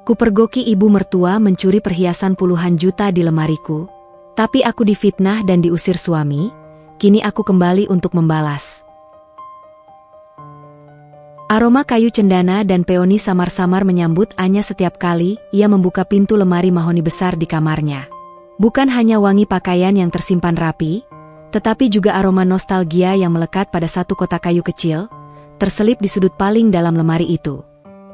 Kupergoki ibu mertua mencuri perhiasan puluhan juta di lemariku. Tapi aku difitnah dan diusir suami, kini aku kembali untuk membalas. Aroma kayu cendana dan peoni samar-samar menyambut Anya setiap kali ia membuka pintu lemari mahoni besar di kamarnya. Bukan hanya wangi pakaian yang tersimpan rapi, tetapi juga aroma nostalgia yang melekat pada satu kotak kayu kecil, terselip di sudut paling dalam lemari itu.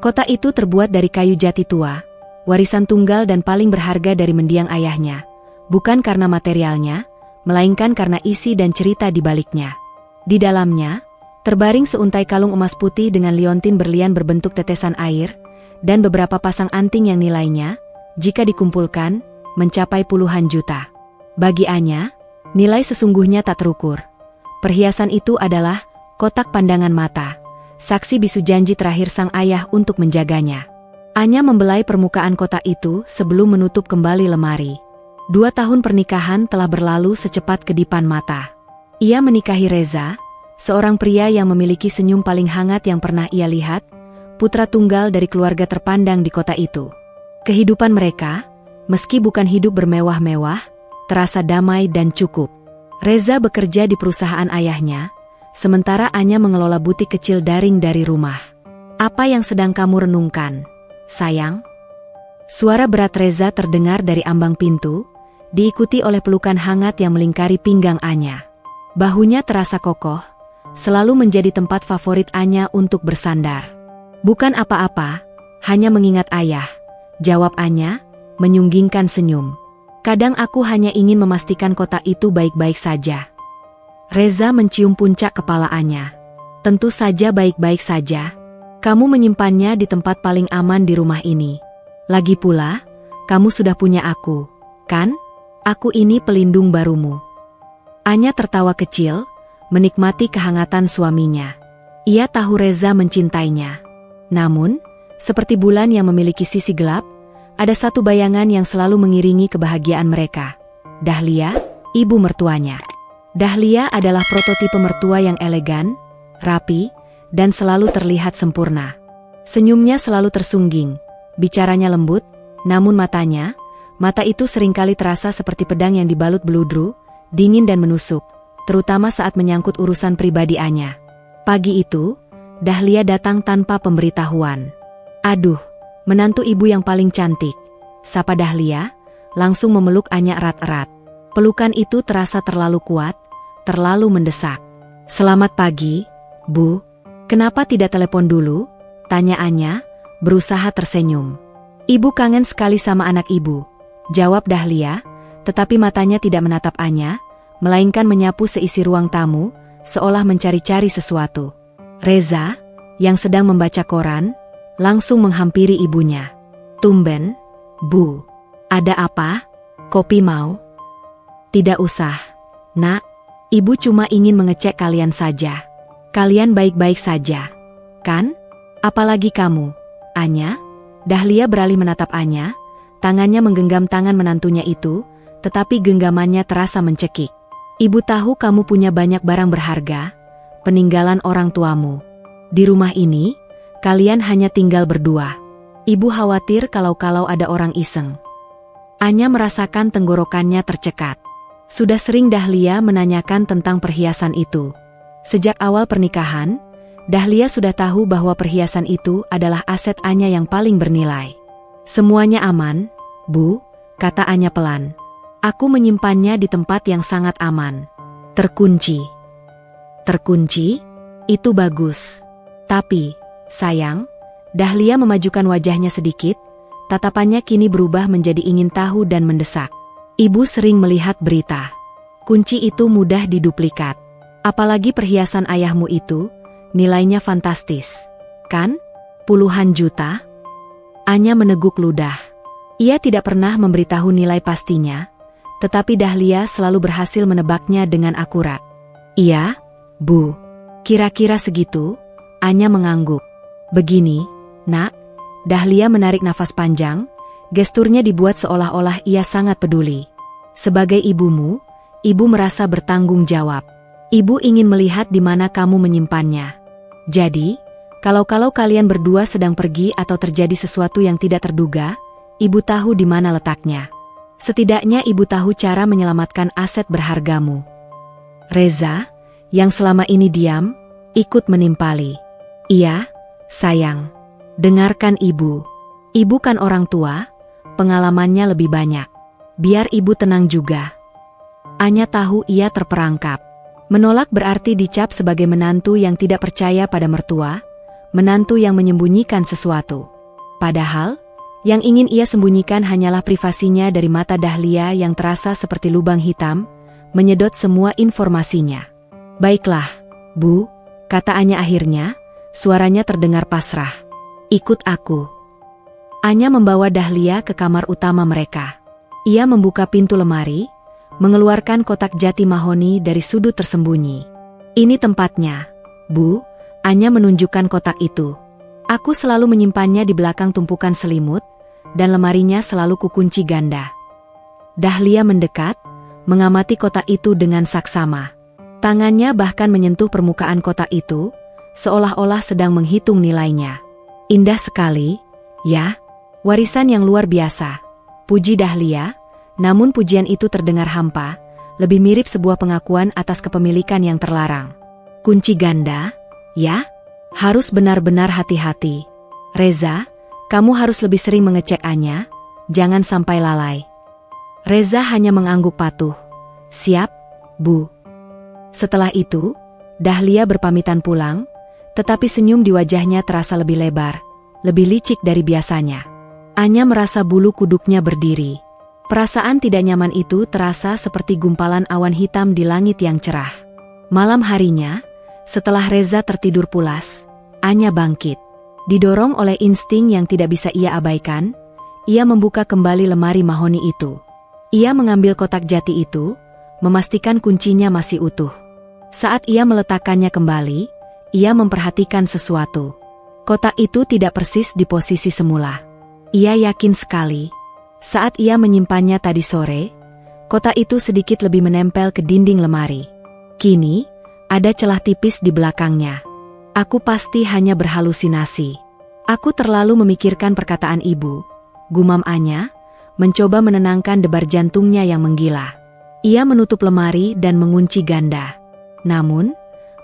Kotak itu terbuat dari kayu jati tua, warisan tunggal dan paling berharga dari mendiang ayahnya. Bukan karena materialnya, melainkan karena isi dan cerita di baliknya. Di dalamnya, terbaring seuntai kalung emas putih dengan liontin berlian berbentuk tetesan air, dan beberapa pasang anting yang nilainya, jika dikumpulkan, mencapai puluhan juta. Bagi Anya, nilai sesungguhnya tak terukur. Perhiasan itu adalah kotak pandangan mata, saksi bisu janji terakhir sang ayah untuk menjaganya. Anya membelai permukaan kotak itu sebelum menutup kembali lemari. 2 tahun pernikahan telah berlalu secepat kedipan mata. Ia menikahi Reza, seorang pria yang memiliki senyum paling hangat yang pernah ia lihat, putra tunggal dari keluarga terpandang di kota itu. Kehidupan mereka, meski bukan hidup bermewah-mewah, terasa damai dan cukup. Reza bekerja di perusahaan ayahnya, sementara Anya mengelola butik kecil daring dari rumah. Apa yang sedang kamu renungkan, sayang? Suara berat Reza terdengar dari ambang pintu, diikuti oleh pelukan hangat yang melingkari pinggang Anya. Bahunya terasa kokoh, selalu menjadi tempat favorit Anya untuk bersandar. Bukan apa-apa, hanya mengingat ayah, jawab Anya, menyunggingkan senyum. Kadang aku hanya ingin memastikan kotak itu baik-baik saja. Reza mencium puncak kepala Anya. Tentu saja baik-baik saja. Kamu menyimpannya di tempat paling aman di rumah ini. Lagi pula, kamu sudah punya aku, kan? Aku ini pelindung barumu. Anya tertawa kecil, menikmati kehangatan suaminya. Ia tahu Reza mencintainya. Namun, seperti bulan yang memiliki sisi gelap, ada satu bayangan yang selalu mengiringi kebahagiaan mereka. Dahlia, ibu mertuanya. Dahlia adalah prototipe mertua yang elegan, rapi, dan selalu terlihat sempurna. Senyumnya selalu tersungging, bicaranya lembut, namun mata itu seringkali terasa seperti pedang yang dibalut beludru, dingin dan menusuk, terutama saat menyangkut urusan pribadi Anya. Pagi itu, Dahlia datang tanpa pemberitahuan. Aduh, menantu ibu yang paling cantik, sapa Dahlia, langsung memeluk Anya erat-erat. Pelukan itu terasa terlalu kuat, terlalu mendesak. Selamat pagi, Bu. Kenapa tidak telepon dulu? Tanya Anya, berusaha tersenyum. Ibu kangen sekali sama anak ibu, jawab Dahlia, tetapi matanya tidak menatap Anya, melainkan menyapu seisi ruang tamu, seolah mencari-cari sesuatu. Reza, yang sedang membaca koran, langsung menghampiri ibunya. Tumben, Bu. Ada apa? Kopi mau? Tidak usah, Nak. Ibu cuma ingin mengecek kalian saja. Kalian baik-baik saja, kan? Apalagi kamu, Anya? Dahlia beralih menatap Anya, tangannya menggenggam tangan menantunya itu, tetapi genggamannya terasa mencekik. Ibu tahu kamu punya banyak barang berharga, peninggalan orang tuamu. Di rumah ini, kalian hanya tinggal berdua. Ibu khawatir kalau ada orang iseng. Anya merasakan tenggorokannya tercekat. Sudah sering Dahlia menanyakan tentang perhiasan itu. Sejak awal pernikahan, Dahlia sudah tahu bahwa perhiasan itu adalah aset Anya yang paling bernilai. Semuanya aman, Bu, kata Anya pelan. Aku menyimpannya di tempat yang sangat aman. Terkunci. Terkunci? Itu bagus. Tapi, sayang, Dahlia memajukan wajahnya sedikit, tatapannya kini berubah menjadi ingin tahu dan mendesak. Ibu sering melihat berita. Kunci itu mudah diduplikat. Apalagi perhiasan ayahmu itu, nilainya fantastis. Kan? Puluhan juta? Anya meneguk ludah. Ia tidak pernah memberitahu nilai pastinya, tetapi Dahlia selalu berhasil menebaknya dengan akurat. Iya, Bu. Kira-kira segitu, Anya mengangguk. Begini, Nak. Dahlia menarik nafas panjang, gesturnya dibuat seolah-olah ia sangat peduli. Sebagai ibumu, ibu merasa bertanggung jawab. Ibu ingin melihat di mana kamu menyimpannya. Jadi, Kalau kalian berdua sedang pergi atau terjadi sesuatu yang tidak terduga, ibu tahu di mana letaknya. Setidaknya ibu tahu cara menyelamatkan aset berhargamu. Reza, yang selama ini diam, ikut menimpali. Iya, sayang. Dengarkan ibu. Ibu kan orang tua, pengalamannya lebih banyak. Biar ibu tenang juga. Anya tahu ia terperangkap. Menolak berarti dicap sebagai menantu yang tidak percaya pada mertua, menantu yang menyembunyikan sesuatu. Padahal, yang ingin ia sembunyikan hanyalah privasinya dari mata Dahlia yang terasa seperti lubang hitam, menyedot semua informasinya. Baiklah, Bu, kata Anya akhirnya, suaranya terdengar pasrah. Ikut aku. Anya membawa Dahlia ke kamar utama mereka. Ia membuka pintu lemari, mengeluarkan kotak jati mahoni dari sudut tersembunyi. Ini tempatnya, Bu. Anya menunjukkan kotak itu. Aku selalu menyimpannya di belakang tumpukan selimut, dan lemarinya selalu kukunci ganda. Dahlia mendekat, mengamati kotak itu dengan saksama. Tangannya bahkan menyentuh permukaan kotak itu, seolah-olah sedang menghitung nilainya. Indah sekali, ya? Warisan yang luar biasa. Puji Dahlia, namun pujian itu terdengar hampa, lebih mirip sebuah pengakuan atas kepemilikan yang terlarang. Kunci ganda? Ya, harus benar-benar hati-hati. Reza, kamu harus lebih sering mengecek Anya, jangan sampai lalai. Reza hanya mengangguk patuh. Siap, Bu. Setelah itu, Dahlia berpamitan pulang, tetapi senyum di wajahnya terasa lebih lebar, lebih licik dari biasanya. Anya merasa bulu kuduknya berdiri. Perasaan tidak nyaman itu terasa seperti gumpalan awan hitam di langit yang cerah. Malam harinya, setelah Reza tertidur pulas, Anya bangkit. Didorong oleh insting yang tidak bisa ia abaikan, ia membuka kembali lemari mahoni itu. Ia mengambil kotak jati itu, memastikan kuncinya masih utuh. Saat ia meletakkannya kembali, ia memperhatikan sesuatu. Kotak itu tidak persis di posisi semula. Ia yakin sekali. Saat ia menyimpannya tadi sore, kotak itu sedikit lebih menempel ke dinding lemari. Kini, ada celah tipis di belakangnya. Aku pasti hanya berhalusinasi. Aku terlalu memikirkan perkataan ibu, gumam Anya, mencoba menenangkan debar jantungnya yang menggila. Ia menutup lemari dan mengunci ganda. Namun,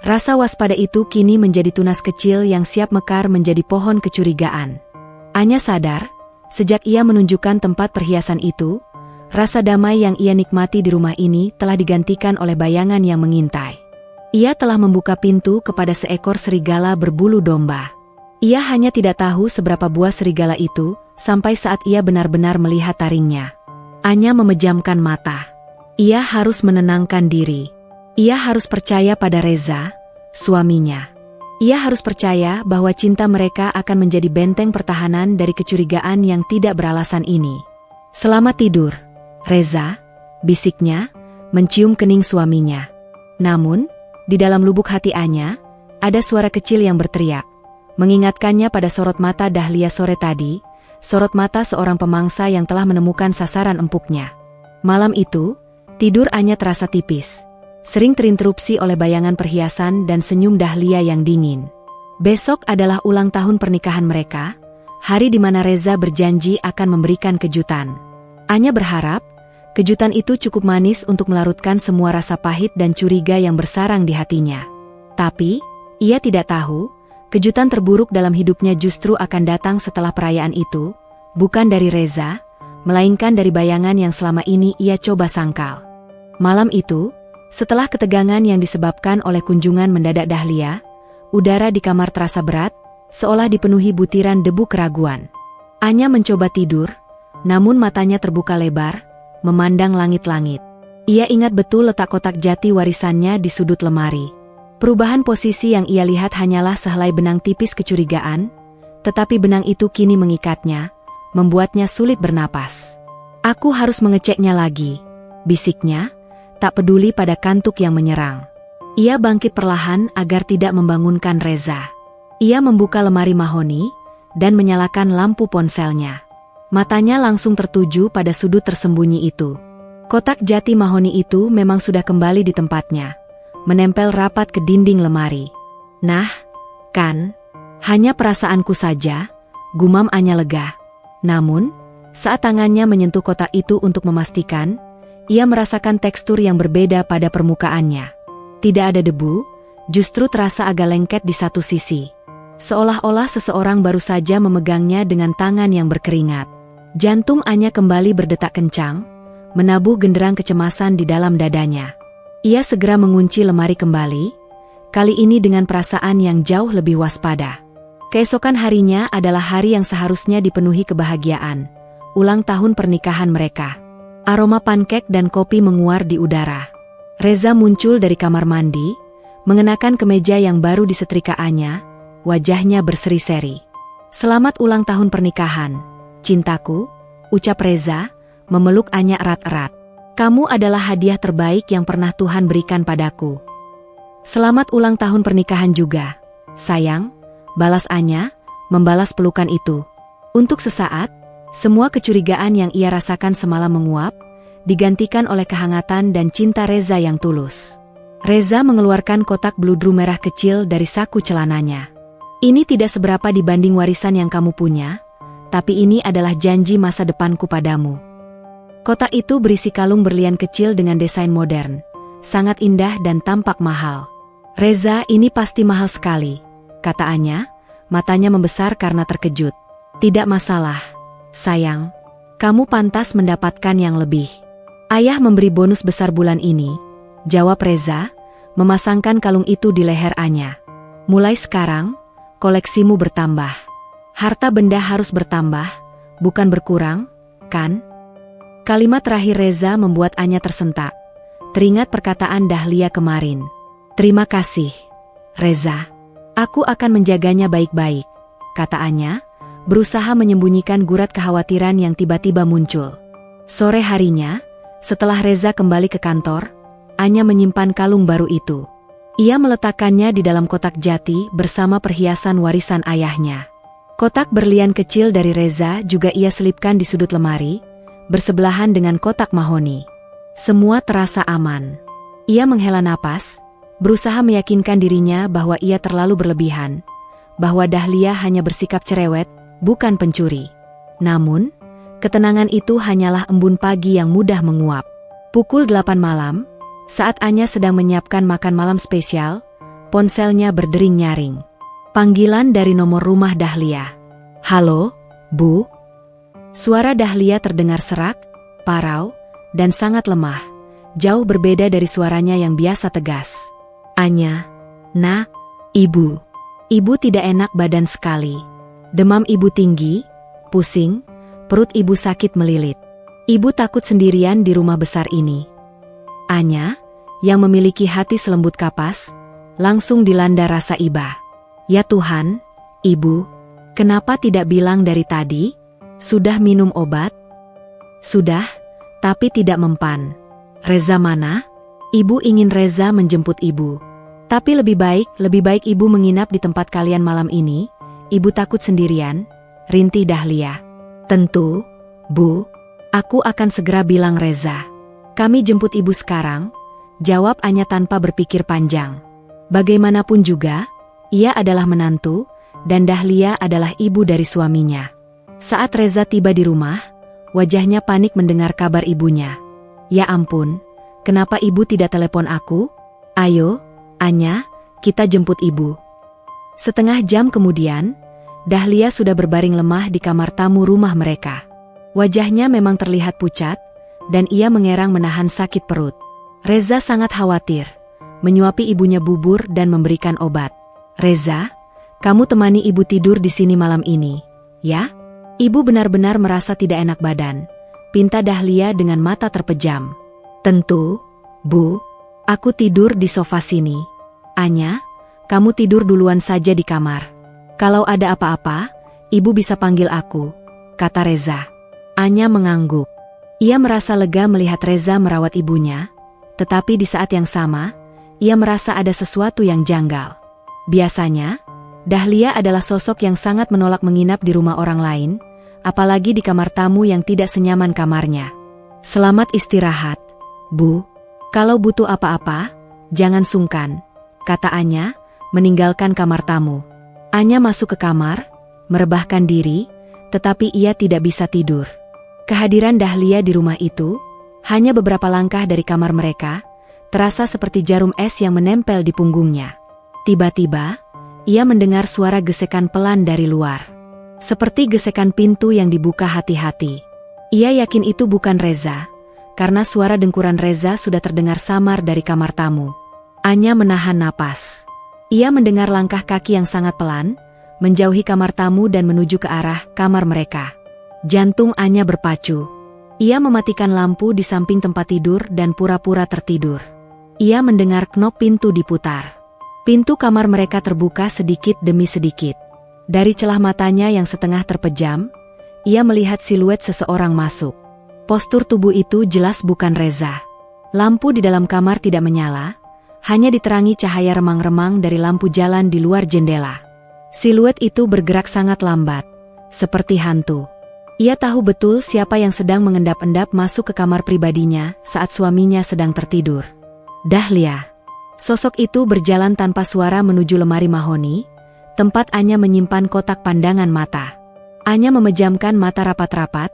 rasa waspada itu kini menjadi tunas kecil yang siap mekar menjadi pohon kecurigaan. Anya sadar, sejak ia menunjukkan tempat perhiasan itu, rasa damai yang ia nikmati di rumah ini telah digantikan oleh bayangan yang mengintai. Ia telah membuka pintu kepada seekor serigala berbulu domba. Ia hanya tidak tahu seberapa buah serigala itu, sampai saat ia benar-benar melihat taringnya. Anya memejamkan mata. Ia harus menenangkan diri. Ia harus percaya pada Reza, suaminya. Ia harus percaya bahwa cinta mereka akan menjadi benteng pertahanan dari kecurigaan yang tidak beralasan ini. Selamat tidur, Reza, bisiknya, mencium kening suaminya. Namun, di dalam lubuk hati Anya, ada suara kecil yang berteriak, mengingatkannya pada sorot mata Dahlia sore tadi, sorot mata seorang pemangsa yang telah menemukan sasaran empuknya. Malam itu, tidur Anya terasa tipis, sering terinterupsi oleh bayangan perhiasan dan senyum Dahlia yang dingin. Besok adalah ulang tahun pernikahan mereka, hari di mana Reza berjanji akan memberikan kejutan. Anya berharap, kejutan itu cukup manis untuk melarutkan semua rasa pahit dan curiga yang bersarang di hatinya. Tapi, ia tidak tahu, kejutan terburuk dalam hidupnya justru akan datang setelah perayaan itu, bukan dari Reza, melainkan dari bayangan yang selama ini ia coba sangkal. Malam itu, setelah ketegangan yang disebabkan oleh kunjungan mendadak Dahlia, udara di kamar terasa berat, seolah dipenuhi butiran debu keraguan. Anya mencoba tidur, namun matanya terbuka lebar, memandang langit-langit. Ia ingat betul letak kotak jati warisannya di sudut lemari. Perubahan posisi yang ia lihat hanyalah sehelai benang tipis kecurigaan, tetapi benang itu kini mengikatnya, membuatnya sulit bernapas. Aku harus mengeceknya lagi, bisiknya, tak peduli pada kantuk yang menyerang. Ia bangkit perlahan agar tidak membangunkan Reza. Ia membuka lemari mahoni, dan menyalakan lampu ponselnya. Matanya langsung tertuju pada sudut tersembunyi itu. Kotak jati mahoni itu memang sudah kembali di tempatnya, menempel rapat ke dinding lemari. Nah, kan, Hanya perasaanku saja, gumam Anya lega. Namun, saat tangannya menyentuh kotak itu untuk memastikan, ia merasakan tekstur yang berbeda pada permukaannya. Tidak ada debu, justru terasa agak lengket di satu sisi. Seolah-olah seseorang baru saja memegangnya dengan tangan yang berkeringat. Jantung Anya kembali berdetak kencang, menabuh genderang kecemasan di dalam dadanya. Ia segera mengunci lemari kembali, kali ini dengan perasaan yang jauh lebih waspada. Keesokan harinya adalah hari yang seharusnya dipenuhi kebahagiaan, ulang tahun pernikahan mereka. Aroma pankek dan kopi menguar di udara. Reza muncul dari kamar mandi, mengenakan kemeja yang baru disetrikaannya, wajahnya berseri-seri. "Selamat ulang tahun pernikahan, cintaku," ucap Reza, memeluk Anya erat-erat. "Kamu adalah hadiah terbaik yang pernah Tuhan berikan padaku." "Selamat ulang tahun pernikahan juga, sayang," balas Anya, membalas pelukan itu. Untuk sesaat, semua kecurigaan yang ia rasakan semalam menguap, digantikan oleh kehangatan dan cinta Reza yang tulus. Reza mengeluarkan kotak bludru merah kecil dari saku celananya. "Ini tidak seberapa dibanding warisan yang kamu punya, tapi ini adalah janji masa depanku padamu." Kotak itu berisi kalung berlian kecil dengan desain modern, sangat indah dan tampak mahal. "Reza, ini pasti mahal sekali," kata Anya, matanya membesar karena terkejut. "Tidak masalah, sayang. Kamu pantas mendapatkan yang lebih. Ayah memberi bonus besar bulan ini," jawab Reza, memasangkan kalung itu di leher Anya. "Mulai sekarang, koleksimu bertambah. Harta benda harus bertambah, bukan berkurang, kan?" Kalimat terakhir Reza membuat Anya tersentak. Teringat perkataan Dahlia kemarin. "Terima kasih, Reza. Aku akan menjaganya baik-baik," kata Anya, berusaha menyembunyikan gurat kekhawatiran yang tiba-tiba muncul. Sore harinya, setelah Reza kembali ke kantor, Anya menyimpan kalung baru itu. Ia meletakkannya di dalam kotak jati bersama perhiasan warisan ayahnya. Kotak berlian kecil dari Reza juga ia selipkan di sudut lemari, bersebelahan dengan kotak mahoni. Semua terasa aman. Ia menghela napas, berusaha meyakinkan dirinya bahwa ia terlalu berlebihan, bahwa Dahlia hanya bersikap cerewet, bukan pencuri. Namun, ketenangan itu hanyalah embun pagi yang mudah menguap. Pukul 8 malam, saat Anya sedang menyiapkan makan malam spesial, ponselnya berdering nyaring. Panggilan dari nomor rumah Dahlia. "Halo, Bu?" Suara Dahlia terdengar serak, parau, dan sangat lemah, jauh berbeda dari suaranya yang biasa tegas. "Anya, Nak, Ibu. Ibu tidak enak badan sekali. Demam Ibu tinggi, pusing, perut Ibu sakit melilit. Ibu takut sendirian di rumah besar ini." Anya, yang memiliki hati selembut kapas, langsung dilanda rasa iba. "Ya Tuhan, Ibu, kenapa tidak bilang dari tadi? Sudah minum obat?" "Sudah, tapi tidak mempan." "Reza mana?" "Ibu ingin Reza menjemput Ibu. Tapi lebih baik Ibu menginap di tempat kalian malam ini. Ibu takut sendirian," rintih Dahlia. "Tentu, Bu. Aku akan segera bilang Reza. Kami jemput Ibu sekarang," jawab Anya tanpa berpikir panjang. Bagaimanapun juga, ia adalah menantu, dan Dahlia adalah ibu dari suaminya. Saat Reza tiba di rumah, wajahnya panik mendengar kabar ibunya. "Ya ampun, kenapa Ibu tidak telepon aku? Ayo, Anya, kita jemput Ibu." Setengah jam kemudian, Dahlia sudah berbaring lemah di kamar tamu rumah mereka. Wajahnya memang terlihat pucat, dan ia mengerang menahan sakit perut. Reza sangat khawatir, menyuapi ibunya bubur dan memberikan obat. "Reza, kamu temani Ibu tidur di sini malam ini, ya? Ibu benar-benar merasa tidak enak badan," pinta Dahlia dengan mata terpejam. "Tentu, Bu. Aku tidur di sofa sini. Anya, kamu tidur duluan saja di kamar. Kalau ada apa-apa, Ibu bisa panggil aku," kata Reza. Anya mengangguk. Ia merasa lega melihat Reza merawat ibunya, tetapi di saat yang sama, ia merasa ada sesuatu yang janggal. Biasanya, Dahlia adalah sosok yang sangat menolak menginap di rumah orang lain, apalagi di kamar tamu yang tidak senyaman kamarnya. "Selamat istirahat, Bu. Kalau butuh apa-apa, jangan sungkan," kata Anya, meninggalkan kamar tamu. Anya masuk ke kamar, merebahkan diri, tetapi ia tidak bisa tidur. Kehadiran Dahlia di rumah itu, hanya beberapa langkah dari kamar mereka, terasa seperti jarum es yang menempel di punggungnya. Tiba-tiba, ia mendengar suara gesekan pelan dari luar. Seperti gesekan pintu yang dibuka hati-hati. Ia yakin itu bukan Reza, karena suara dengkuran Reza sudah terdengar samar dari kamar tamu. Anya menahan napas. Ia mendengar langkah kaki yang sangat pelan, menjauhi kamar tamu dan menuju ke arah kamar mereka. Jantung Anya berpacu. Ia mematikan lampu di samping tempat tidur dan pura-pura tertidur. Ia mendengar knop pintu diputar. Pintu kamar mereka terbuka sedikit demi sedikit. Dari celah matanya yang setengah terpejam, ia melihat siluet seseorang masuk. Postur tubuh itu jelas bukan Reza. Lampu di dalam kamar tidak menyala, hanya diterangi cahaya remang-remang dari lampu jalan di luar jendela. Siluet itu bergerak sangat lambat, seperti hantu. Ia tahu betul siapa yang sedang mengendap-endap masuk ke kamar pribadinya saat suaminya sedang tertidur. Dahlia. Sosok itu berjalan tanpa suara menuju lemari mahoni, tempat Anya menyimpan kotak pandangan mata. Anya memejamkan mata rapat-rapat,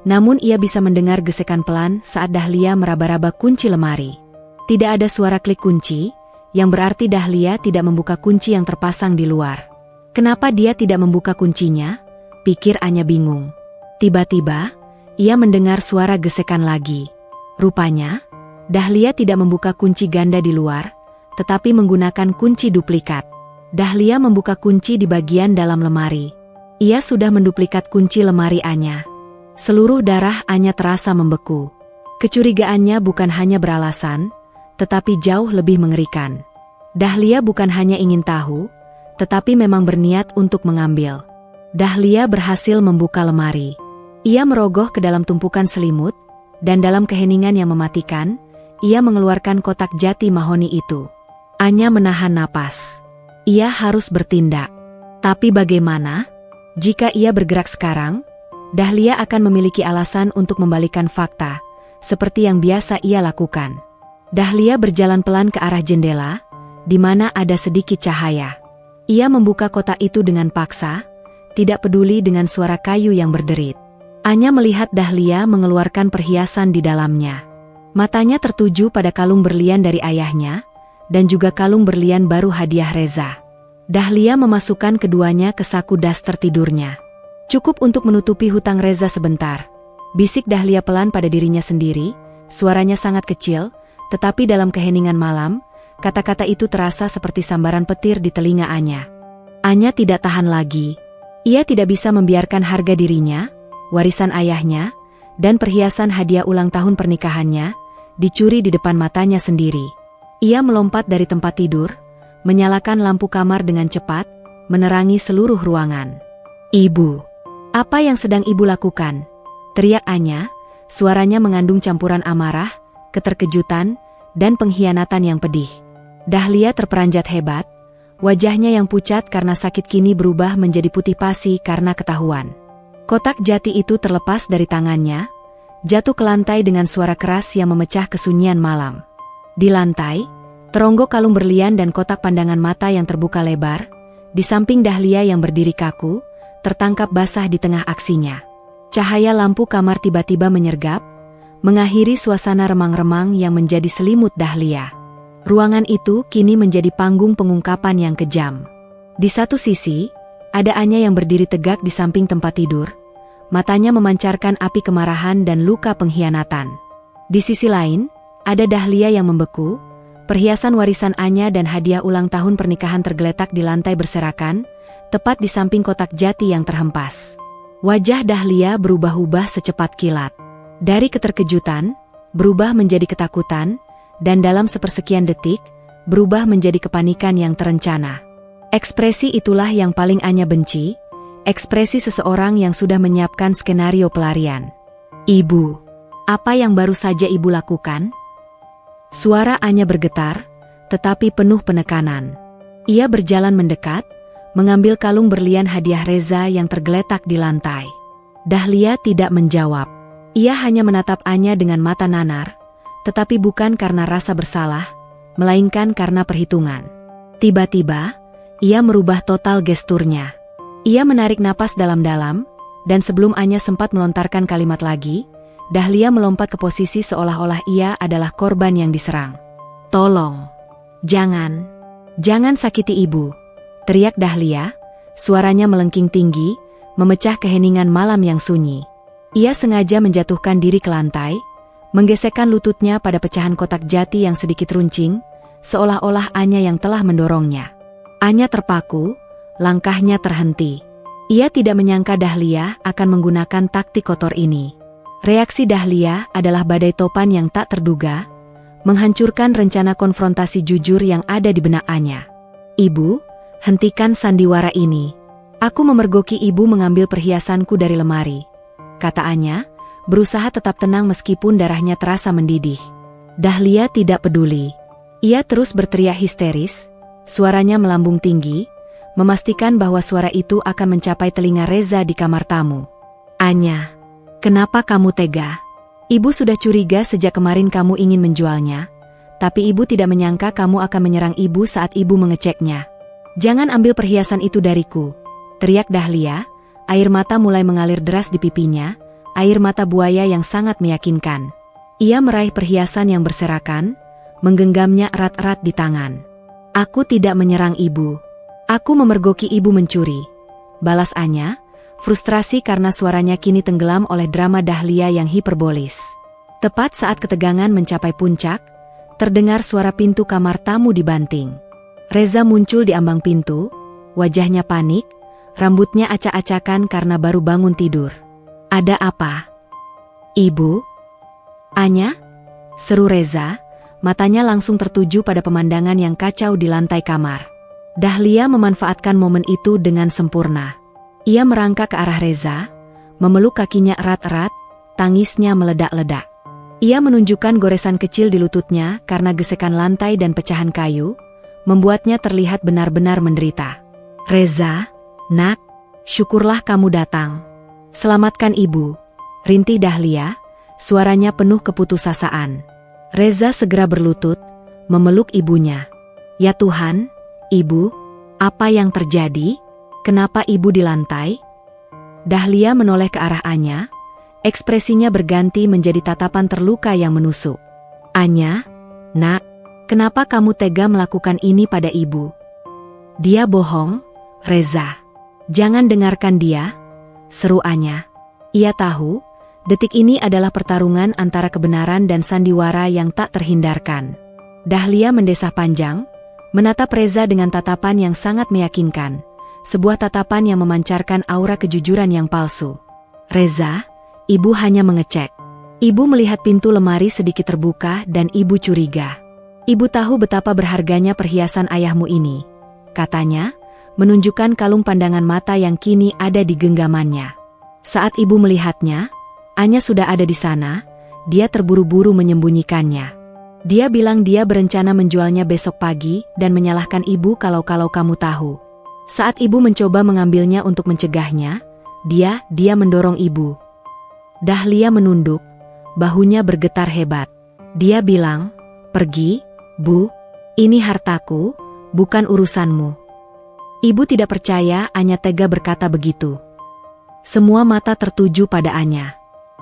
namun ia bisa mendengar gesekan pelan saat Dahlia meraba-raba kunci lemari. Tidak ada suara klik kunci, yang berarti Dahlia tidak membuka kunci yang terpasang di luar. Kenapa dia tidak membuka kuncinya? Pikir Anya bingung. Tiba-tiba, ia mendengar suara gesekan lagi. Rupanya, Dahlia tidak membuka kunci ganda di luar, tetapi menggunakan kunci duplikat. Dahlia membuka kunci di bagian dalam lemari. Ia sudah menduplikat kunci lemari Anya. Seluruh darah Anya terasa membeku. Kecurigaannya bukan hanya beralasan, tetapi jauh lebih mengerikan. Dahlia bukan hanya ingin tahu, tetapi memang berniat untuk mengambil. Dahlia berhasil membuka lemari. Ia merogoh ke dalam tumpukan selimut, dan dalam keheningan yang mematikan, ia mengeluarkan kotak jati mahoni itu. Anya menahan napas. Ia harus bertindak. Tapi bagaimana? Jika ia bergerak sekarang, Dahlia akan memiliki alasan untuk membalikan fakta, seperti yang biasa ia lakukan. Dahlia berjalan pelan ke arah jendela, di mana ada sedikit cahaya. Ia membuka kotak itu dengan paksa, tidak peduli dengan suara kayu yang berderit. Anya melihat Dahlia mengeluarkan perhiasan di dalamnya. Matanya tertuju pada kalung berlian dari ayahnya, dan juga kalung berlian baru hadiah Reza. Dahlia memasukkan keduanya ke saku daster tidurnya. Cukup untuk menutupi hutang Reza sebentar. Bisik Dahlia pelan pada dirinya sendiri, suaranya sangat kecil, tetapi dalam keheningan malam, kata-kata itu terasa seperti sambaran petir di telinga Anya. Anya tidak tahan lagi. Ia tidak bisa membiarkan harga dirinya, warisan ayahnya, dan perhiasan hadiah ulang tahun pernikahannya, dicuri di depan matanya sendiri. Ia melompat dari tempat tidur, menyalakan lampu kamar dengan cepat, menerangi seluruh ruangan. "Ibu, apa yang sedang ibu lakukan?" teriak Anya, suaranya mengandung campuran amarah, keterkejutan, dan pengkhianatan yang pedih. Dahlia terperanjat hebat, wajahnya yang pucat karena sakit kini berubah menjadi putih pasi karena ketahuan. Kotak jati itu terlepas dari tangannya, jatuh ke lantai dengan suara keras yang memecah kesunyian malam. Di lantai, teronggok kalung berlian dan kotak pandangan mata yang terbuka lebar, di samping Dahlia yang berdiri kaku, tertangkap basah di tengah aksinya. Cahaya lampu kamar tiba-tiba menyergap, mengakhiri suasana remang-remang yang menjadi selimut Dahlia. Ruangan itu kini menjadi panggung pengungkapan yang kejam. Di satu sisi, ada Anya yang berdiri tegak di samping tempat tidur, matanya memancarkan api kemarahan dan luka pengkhianatan. Di sisi lain, ada Dahlia yang membeku, perhiasan warisan Anya dan hadiah ulang tahun pernikahan tergeletak di lantai berserakan, tepat di samping kotak jati yang terhempas. Wajah Dahlia berubah-ubah secepat kilat. Dari keterkejutan, berubah menjadi ketakutan, dan dalam sepersekian detik, berubah menjadi kepanikan yang terencana. Ekspresi itulah yang paling Anya benci, ekspresi seseorang yang sudah menyiapkan skenario pelarian. "Ibu, apa yang baru saja ibu lakukan?" Suara Anya bergetar, tetapi penuh penekanan. Ia berjalan mendekat, mengambil kalung berlian hadiah Reza yang tergeletak di lantai. Dahlia tidak menjawab. Ia hanya menatap Anya dengan mata nanar, tetapi bukan karena rasa bersalah, melainkan karena perhitungan. Tiba-tiba, Ia merubah total gesturnya. Ia menarik napas dalam-dalam, dan sebelum Anya sempat melontarkan kalimat lagi, Dahlia melompat ke posisi seolah-olah ia adalah korban yang diserang. "Tolong, jangan sakiti ibu," teriak Dahlia, suaranya melengking tinggi, memecah keheningan malam yang sunyi. Ia sengaja menjatuhkan diri ke lantai, menggesekkan lututnya pada pecahan kotak jati yang sedikit runcing, seolah-olah Anya yang telah mendorongnya. Anya terpaku, langkahnya terhenti. Ia tidak menyangka Dahlia akan menggunakan taktik kotor ini. Reaksi Dahlia adalah badai topan yang tak terduga, menghancurkan rencana konfrontasi jujur yang ada di benak Anya. "Ibu, hentikan sandiwara ini. Aku memergoki ibu mengambil perhiasanku dari lemari," kata Anya, berusaha tetap tenang meskipun darahnya terasa mendidih. Dahlia tidak peduli. Ia terus berteriak histeris, suaranya melambung tinggi, memastikan bahwa suara itu akan mencapai telinga Reza di kamar tamu. "Anya, kenapa kamu tega? Ibu sudah curiga sejak kemarin kamu ingin menjualnya, tapi ibu tidak menyangka kamu akan menyerang ibu saat ibu mengeceknya. Jangan ambil perhiasan itu dariku," teriak Dahlia, air mata mulai mengalir deras di pipinya, air mata buaya yang sangat meyakinkan. Ia meraih perhiasan yang berserakan, menggenggamnya erat-erat di tangan. "Aku tidak menyerang ibu. Aku memergoki ibu mencuri," balas Anya, frustrasi karena suaranya kini tenggelam oleh drama Dahlia yang hiperbolis. Tepat saat ketegangan mencapai puncak, terdengar suara pintu kamar tamu dibanting. Reza muncul di ambang pintu, wajahnya panik, rambutnya acak-acakan karena baru bangun tidur. "Ada apa?" "Ibu?" "Anya?" seru Reza, matanya langsung tertuju pada pemandangan yang kacau di lantai kamar. Dahlia memanfaatkan momen itu dengan sempurna. Ia merangkak ke arah Reza, memeluk kakinya erat-erat, tangisnya meledak-ledak. Ia menunjukkan goresan kecil di lututnya karena gesekan lantai dan pecahan kayu, membuatnya terlihat benar-benar menderita. "Reza, nak, syukurlah kamu datang. Selamatkan ibu," rintih Dahlia, suaranya penuh keputusasaan. Reza segera berlutut, memeluk ibunya. "Ya Tuhan, ibu, apa yang terjadi? Kenapa ibu di lantai?" Dahlia menoleh ke arah Anya, ekspresinya berganti menjadi tatapan terluka yang menusuk. "Anya, nak, kenapa kamu tega melakukan ini pada ibu?" "Dia bohong, Reza. Jangan dengarkan dia," seru Anya. Ia tahu, detik ini adalah pertarungan antara kebenaran dan sandiwara yang tak terhindarkan. Dahlia mendesah panjang, menatap Reza dengan tatapan yang sangat meyakinkan, sebuah tatapan yang memancarkan aura kejujuran yang palsu. "Reza, ibu hanya mengecek. Ibu melihat pintu lemari sedikit terbuka dan ibu curiga. Ibu tahu betapa berharganya perhiasan ayahmu ini," katanya, menunjukkan kalung pandangan mata yang kini ada di genggamannya. Saat ibu melihatnya, Anya sudah ada di sana, dia terburu-buru menyembunyikannya. Dia bilang dia berencana menjualnya besok pagi dan menyalahkan ibu kalau kamu tahu. Saat ibu mencoba mengambilnya untuk mencegahnya, dia mendorong ibu. Dahlia menunduk, bahunya bergetar hebat. Dia bilang, "Pergi, Bu, ini hartaku, bukan urusanmu." Ibu tidak percaya Anya tega berkata begitu. Semua mata tertuju pada Anya.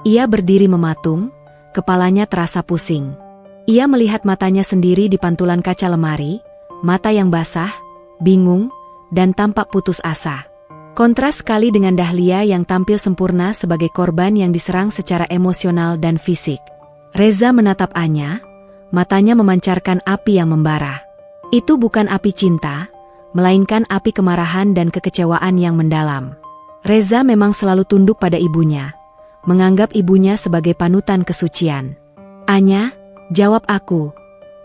Ia berdiri mematung, kepalanya terasa pusing. Ia melihat matanya sendiri di pantulan kaca lemari, mata yang basah, bingung, dan tampak putus asa. Kontras sekali dengan Dahlia yang tampil sempurna sebagai korban yang diserang secara emosional dan fisik. Reza menatap Anya, matanya memancarkan api yang membara. Itu bukan api cinta, melainkan api kemarahan dan kekecewaan yang mendalam. Reza memang selalu tunduk pada ibunya, menganggap ibunya sebagai panutan kesucian. "Anya, jawab aku,"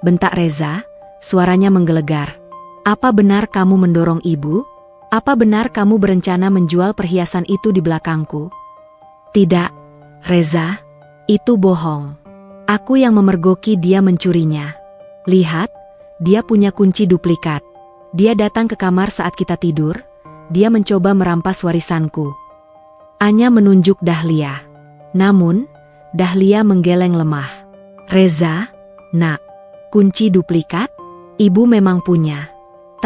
bentak Reza, suaranya menggelegar. "Apa benar kamu mendorong ibu? Apa benar kamu berencana menjual perhiasan itu di belakangku?" "Tidak, Reza, itu bohong. Aku yang memergoki dia mencurinya. Lihat, dia punya kunci duplikat. Dia datang ke kamar saat kita tidur, dia mencoba merampas warisanku." Anya menunjuk Dahlia. Namun, Dahlia menggeleng lemah. "Reza, nak, kunci duplikat? Ibu memang punya.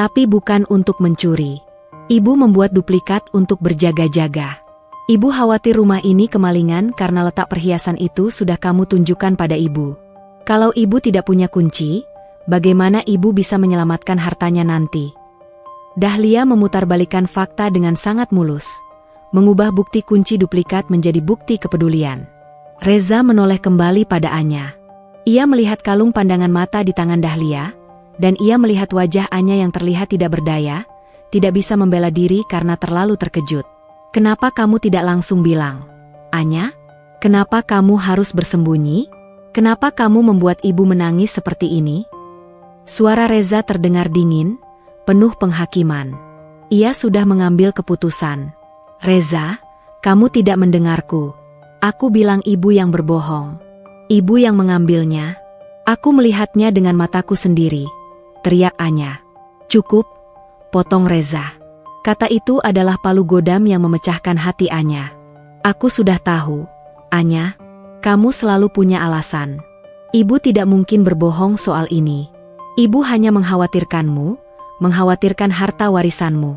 Tapi bukan untuk mencuri. Ibu membuat duplikat untuk berjaga-jaga. Ibu khawatir rumah ini kemalingan karena letak perhiasan itu sudah kamu tunjukkan pada ibu. Kalau ibu tidak punya kunci, bagaimana ibu bisa menyelamatkan hartanya nanti? Dahlia memutarbalikkan fakta dengan sangat mulus, mengubah bukti kunci duplikat menjadi bukti kepedulian. Reza menoleh kembali pada Anya. Ia melihat kalung pandangan mata di tangan Dahlia, dan ia melihat wajah Anya yang terlihat tidak berdaya, tidak bisa membela diri karena terlalu terkejut. Kenapa kamu tidak langsung bilang? Anya, kenapa kamu harus bersembunyi? Kenapa kamu membuat ibu menangis seperti ini? Suara Reza terdengar dingin, penuh penghakiman. Ia sudah mengambil keputusan. Reza, kamu tidak mendengarku. Aku bilang ibu yang berbohong. Ibu yang mengambilnya. Aku melihatnya dengan mataku sendiri, teriak Anya. Cukup, potong Reza. Kata itu adalah palu godam yang memecahkan hati Anya. Aku sudah tahu, Anya, kamu selalu punya alasan. Ibu tidak mungkin berbohong soal ini. Ibu hanya mengkhawatirkanmu, mengkhawatirkan harta warisanmu.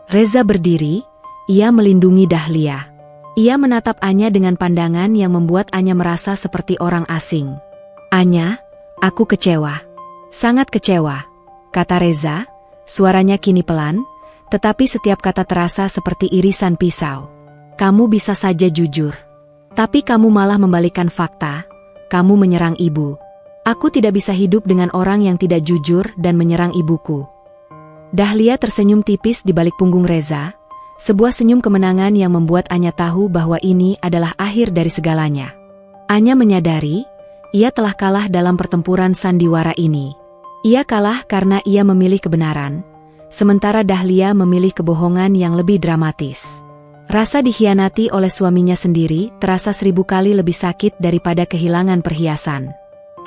Reza berdiri, ia melindungi Dahlia. Ia menatap Anya dengan pandangan yang membuat Anya merasa seperti orang asing. Anya, aku kecewa. Sangat kecewa, kata Reza, suaranya kini pelan, tetapi setiap kata terasa seperti irisan pisau. Kamu bisa saja jujur. Tapi kamu malah membalikkan fakta, kamu menyerang ibu. Aku tidak bisa hidup dengan orang yang tidak jujur dan menyerang ibuku. Dahlia tersenyum tipis di balik punggung Reza, sebuah senyum kemenangan yang membuat Anya tahu bahwa ini adalah akhir dari segalanya. Anya menyadari, ia telah kalah dalam pertempuran sandiwara ini. Ia kalah karena ia memilih kebenaran, sementara Dahlia memilih kebohongan yang lebih dramatis. Rasa dikhianati oleh suaminya sendiri terasa 1000 kali lebih sakit daripada kehilangan perhiasan.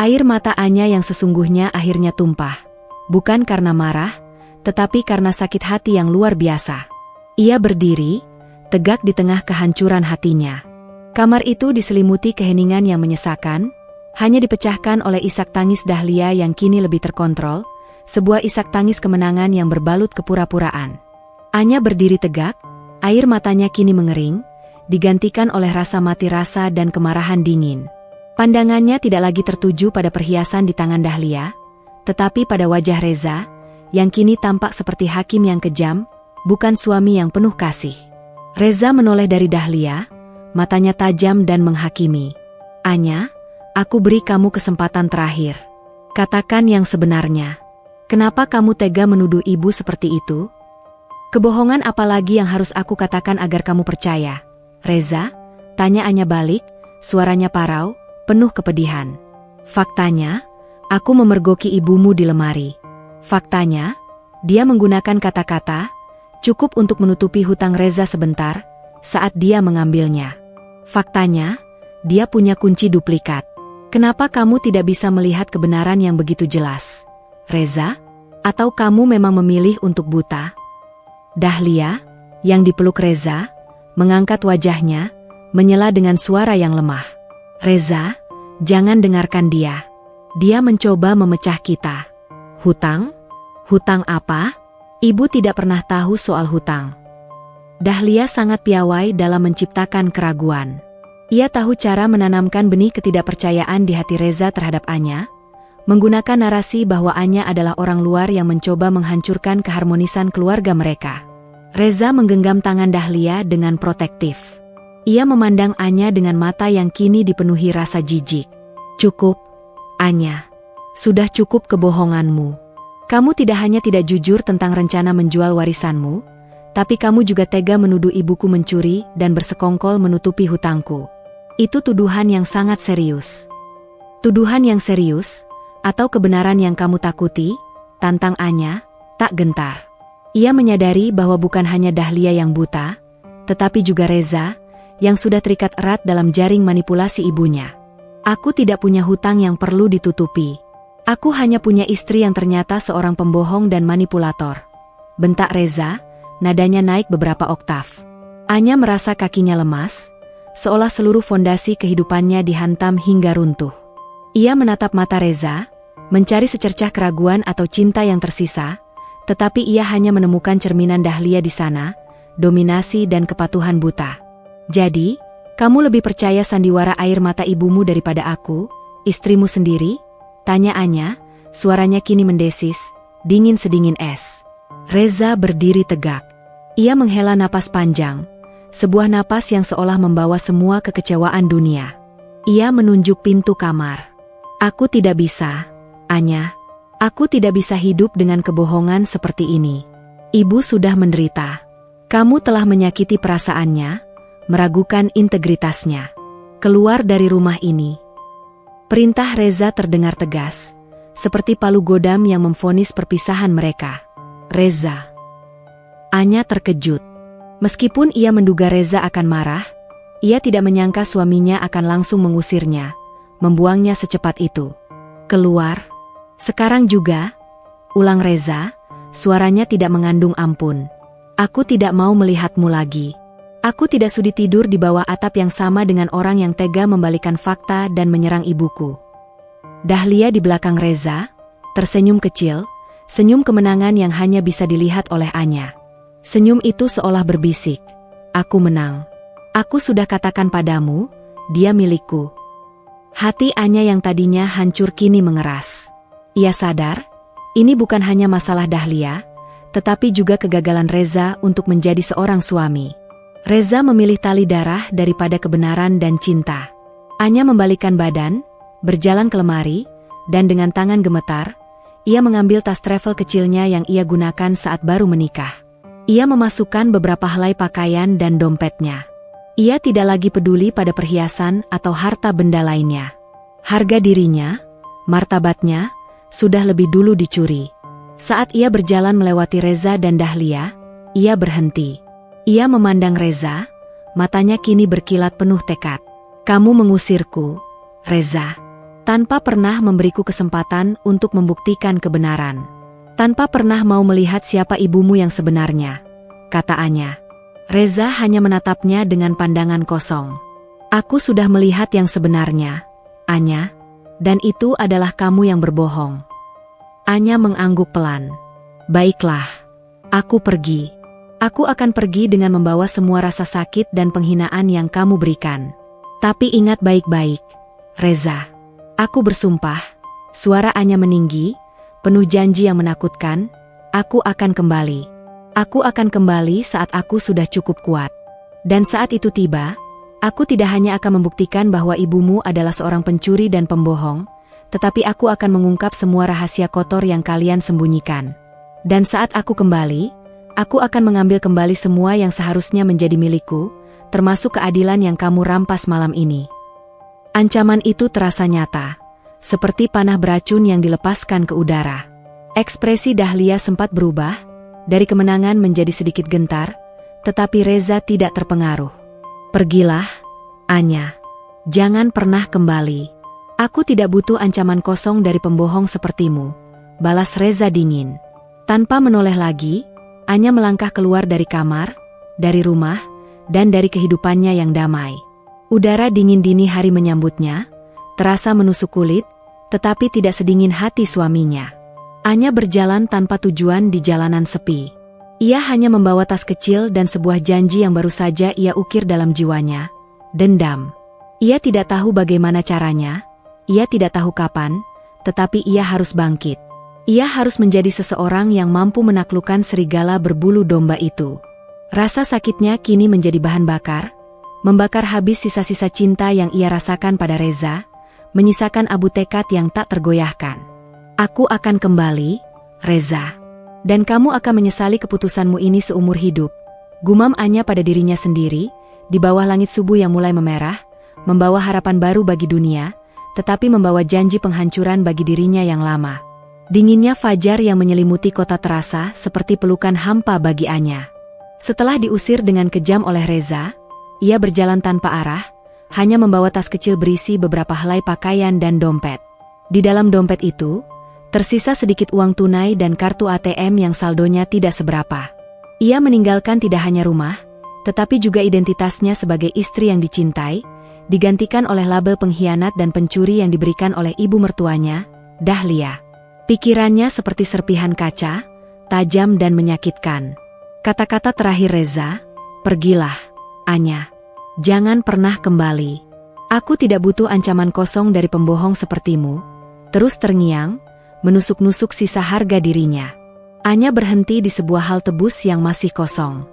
Air mata Anya yang sesungguhnya akhirnya tumpah, bukan karena marah, tetapi karena sakit hati yang luar biasa. Ia berdiri, tegak di tengah kehancuran hatinya. Kamar itu diselimuti keheningan yang menyesakan, hanya dipecahkan oleh isak tangis Dahlia yang kini lebih terkontrol, sebuah isak tangis kemenangan yang berbalut kepura-puraan. Anya berdiri tegak, air matanya kini mengering, digantikan oleh rasa mati rasa dan kemarahan dingin. Pandangannya tidak lagi tertuju pada perhiasan di tangan Dahlia, tetapi pada wajah Reza, yang kini tampak seperti hakim yang kejam, bukan suami yang penuh kasih. Reza menoleh dari Dahlia, matanya tajam dan menghakimi. Anya, aku beri kamu kesempatan terakhir. Katakan yang sebenarnya. Kenapa kamu tega menuduh ibu seperti itu? Kebohongan apa lagi yang harus aku katakan agar kamu percaya? Reza, tanya Anya balik, suaranya parau, penuh kepedihan. Faktanya, aku memergoki ibumu di lemari. Faktanya, dia menggunakan kata-kata, cukup untuk menutupi hutang Reza sebentar, saat dia mengambilnya. Faktanya, dia punya kunci duplikat. Kenapa kamu tidak bisa melihat kebenaran yang begitu jelas? Reza? Atau kamu memang memilih untuk buta? Dahlia, yang dipeluk Reza, mengangkat wajahnya, menyela dengan suara yang lemah. Reza, jangan dengarkan dia. Dia mencoba memecah kita. Hutang? Hutang apa? Ibu tidak pernah tahu soal hutang. Dahlia sangat piawai dalam menciptakan keraguan. Ia tahu cara menanamkan benih ketidakpercayaan di hati Reza terhadap Anya, menggunakan narasi bahwa Anya adalah orang luar yang mencoba menghancurkan keharmonisan keluarga mereka. Reza menggenggam tangan Dahlia dengan protektif. Ia memandang Anya dengan mata yang kini dipenuhi rasa jijik. Cukup, Anya. Sudah cukup kebohonganmu. Kamu tidak hanya tidak jujur tentang rencana menjual warisanmu, tapi kamu juga tega menuduh ibuku mencuri dan bersekongkol menutupi hutangku. Itu tuduhan yang sangat serius. Tuduhan yang serius, atau kebenaran yang kamu takuti? Tantang Anya, tak gentar. Ia menyadari bahwa bukan hanya Dahlia yang buta, tetapi juga Reza, yang sudah terikat erat dalam jaring manipulasi ibunya. Aku tidak punya hutang yang perlu ditutupi. Aku hanya punya istri yang ternyata seorang pembohong dan manipulator. Bentak Reza, nadanya naik beberapa oktav. Anya merasa kakinya lemas, seolah seluruh fondasi kehidupannya dihantam hingga runtuh. Ia menatap mata Reza, mencari secercah keraguan atau cinta yang tersisa, Tetapi ia hanya menemukan cerminan Dahlia di sana, dominasi dan kepatuhan buta. Jadi, kamu lebih percaya sandiwara air mata ibumu daripada aku, istrimu sendiri? Tanya Anya, suaranya kini mendesis, dingin sedingin es. Reza berdiri tegak. Ia menghela napas panjang, sebuah napas yang seolah membawa semua kekecewaan dunia. Ia menunjuk pintu kamar. Aku tidak bisa, Anya. Aku tidak bisa hidup dengan kebohongan seperti ini. Ibu sudah menderita. Kamu telah menyakiti perasaannya, meragukan integritasnya. Keluar dari rumah ini. Perintah Reza terdengar tegas, seperti palu godam yang memvonis perpisahan mereka. Reza. Anya terkejut. Meskipun ia menduga Reza akan marah, ia tidak menyangka suaminya akan langsung mengusirnya, membuangnya secepat itu. Keluar. Sekarang juga, ulang Reza, suaranya tidak mengandung ampun. Aku tidak mau melihatmu lagi. Aku tidak sudi tidur di bawah atap yang sama dengan orang yang tega membalikan fakta dan menyerang ibuku. Dahlia di belakang Reza, tersenyum kecil, senyum kemenangan yang hanya bisa dilihat oleh Anya. Senyum itu seolah berbisik, aku menang. Aku sudah katakan padamu, dia milikku. Hati Anya yang tadinya hancur kini mengeras. Ia sadar, ini bukan hanya masalah Dahlia, tetapi juga kegagalan Reza untuk menjadi seorang suami. Reza memilih tali darah daripada kebenaran dan cinta. Anya membalikkan badan, berjalan ke lemari, dan dengan tangan gemetar, ia mengambil tas travel kecilnya yang ia gunakan saat baru menikah. Ia memasukkan beberapa helai pakaian dan dompetnya. Ia tidak lagi peduli pada perhiasan atau harta benda lainnya. Harga dirinya, martabatnya, sudah lebih dulu dicuri. Saat ia berjalan melewati Reza dan Dahlia, ia berhenti. Ia memandang Reza, matanya kini berkilat penuh tekad. Kamu mengusirku, Reza, tanpa pernah memberiku kesempatan untuk membuktikan kebenaran. Tanpa pernah mau melihat siapa ibumu yang sebenarnya, kata Anya. Reza hanya menatapnya dengan pandangan kosong. Aku sudah melihat yang sebenarnya, Anya. Dan itu adalah kamu yang berbohong. Anya mengangguk pelan. Baiklah, aku pergi. Aku akan pergi dengan membawa semua rasa sakit dan penghinaan yang kamu berikan. Tapi ingat baik-baik, Reza. Aku bersumpah, suara Anya meninggi, penuh janji yang menakutkan, aku akan kembali. Aku akan kembali saat aku sudah cukup kuat. Dan saat itu tiba, aku tidak hanya akan membuktikan bahwa ibumu adalah seorang pencuri dan pembohong, tetapi aku akan mengungkap semua rahasia kotor yang kalian sembunyikan. Dan saat aku kembali, aku akan mengambil kembali semua yang seharusnya menjadi milikku, termasuk keadilan yang kamu rampas malam ini. Ancaman itu terasa nyata, seperti panah beracun yang dilepaskan ke udara. Ekspresi Dahlia sempat berubah, dari kemenangan menjadi sedikit gentar, tetapi Reza tidak terpengaruh. Pergilah, Anya. Jangan pernah kembali. Aku tidak butuh ancaman kosong dari pembohong sepertimu, balas Reza dingin. Tanpa menoleh lagi, Anya melangkah keluar dari kamar, dari rumah, dan dari kehidupannya yang damai. Udara dingin dini hari menyambutnya, terasa menusuk kulit, tetapi tidak sedingin hati suaminya. Anya berjalan tanpa tujuan di jalanan sepi. Ia hanya membawa tas kecil dan sebuah janji yang baru saja ia ukir dalam jiwanya, dendam. Ia tidak tahu bagaimana caranya, ia tidak tahu kapan, tetapi ia harus bangkit. Ia harus menjadi seseorang yang mampu menaklukkan serigala berbulu domba itu. Rasa sakitnya kini menjadi bahan bakar, membakar habis sisa-sisa cinta yang ia rasakan pada Reza, menyisakan abu tekad yang tak tergoyahkan. Aku akan kembali, Reza. Dan kamu akan menyesali keputusanmu ini seumur hidup. Gumam Anya pada dirinya sendiri, di bawah langit subuh yang mulai memerah, membawa harapan baru bagi dunia, tetapi membawa janji penghancuran bagi dirinya yang lama. Dinginnya fajar yang menyelimuti kota terasa seperti pelukan hampa bagi Anya. Setelah diusir dengan kejam oleh Reza, ia berjalan tanpa arah, hanya membawa tas kecil berisi beberapa helai pakaian dan dompet. Di dalam dompet itu, tersisa sedikit uang tunai dan kartu ATM yang saldonya tidak seberapa. Ia meninggalkan tidak hanya rumah, tetapi juga identitasnya sebagai istri yang dicintai, digantikan oleh label pengkhianat dan pencuri yang diberikan oleh ibu mertuanya, Dahlia. Pikirannya seperti serpihan kaca, tajam dan menyakitkan. Kata-kata terakhir Reza, "Pergilah, Anya. Jangan pernah kembali. Aku tidak butuh ancaman kosong dari pembohong sepertimu." Terus terngiang, menusuk-nusuk sisa harga dirinya. Anya berhenti di sebuah hal tebus yang masih kosong.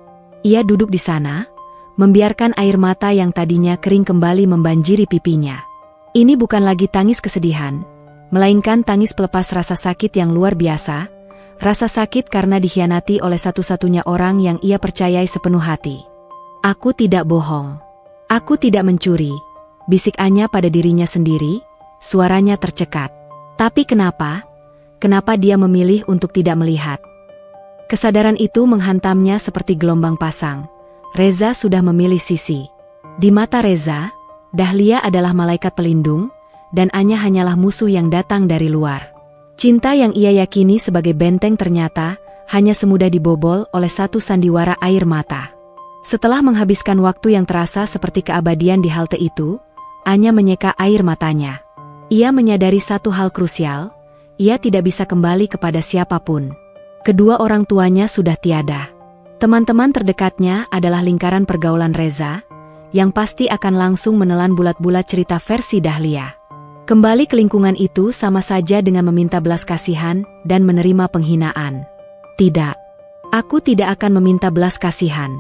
Ia duduk di sana, membiarkan air mata yang tadinya kering kembali membanjiri pipinya. Ini bukan lagi tangis kesedihan, melainkan tangis pelepas rasa sakit yang luar biasa, rasa sakit karena dikhianati oleh satu-satunya orang yang ia percayai sepenuh hati. "Aku tidak bohong. Aku tidak mencuri," bisik Anya pada dirinya sendiri, suaranya tercekat. Tapi kenapa? Kenapa dia memilih untuk tidak melihat? Kesadaran itu menghantamnya seperti gelombang pasang. Reza sudah memilih sisi. Di mata Reza, Dahlia adalah malaikat pelindung, dan Anya hanyalah musuh yang datang dari luar. Cinta yang ia yakini sebagai benteng ternyata hanya semudah dibobol oleh satu sandiwara air mata. Setelah menghabiskan waktu yang terasa seperti keabadian di halte itu, Anya menyeka air matanya. Ia menyadari satu hal krusial, ia tidak bisa kembali kepada siapapun. Kedua orang tuanya sudah tiada. Teman-teman terdekatnya adalah lingkaran pergaulan Reza, yang pasti akan langsung menelan bulat-bulat cerita versi Dahlia. Kembali ke lingkungan itu sama saja dengan meminta belas kasihan dan menerima penghinaan. "Tidak, aku tidak akan meminta belas kasihan,"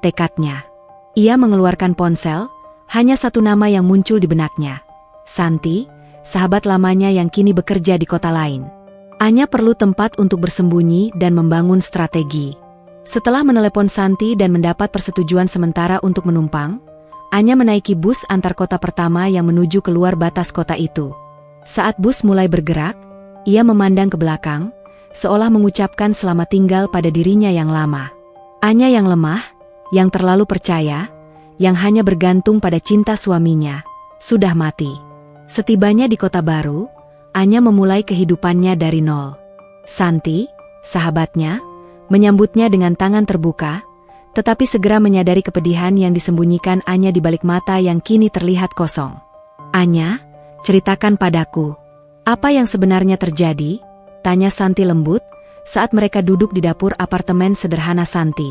tekadnya. Ia mengeluarkan ponsel, hanya satu nama yang muncul di benaknya. Santi, sahabat lamanya yang kini bekerja di kota lain. Anya perlu tempat untuk bersembunyi dan membangun strategi. Setelah menelepon Santi dan mendapat persetujuan sementara untuk menumpang, Anya menaiki bus antar kota pertama yang menuju keluar batas kota itu. Saat bus mulai bergerak, ia memandang ke belakang, seolah mengucapkan selamat tinggal pada dirinya yang lama. Anya yang lemah, yang terlalu percaya, yang hanya bergantung pada cinta suaminya, sudah mati. Setibanya di kota baru, Anya memulai kehidupannya dari nol. Santi, sahabatnya, menyambutnya dengan tangan terbuka, tetapi segera menyadari kepedihan yang disembunyikan Anya di balik mata yang kini terlihat kosong. "Anya, ceritakan padaku. Apa yang sebenarnya terjadi?" tanya Santi lembut, saat mereka duduk di dapur apartemen sederhana Santi.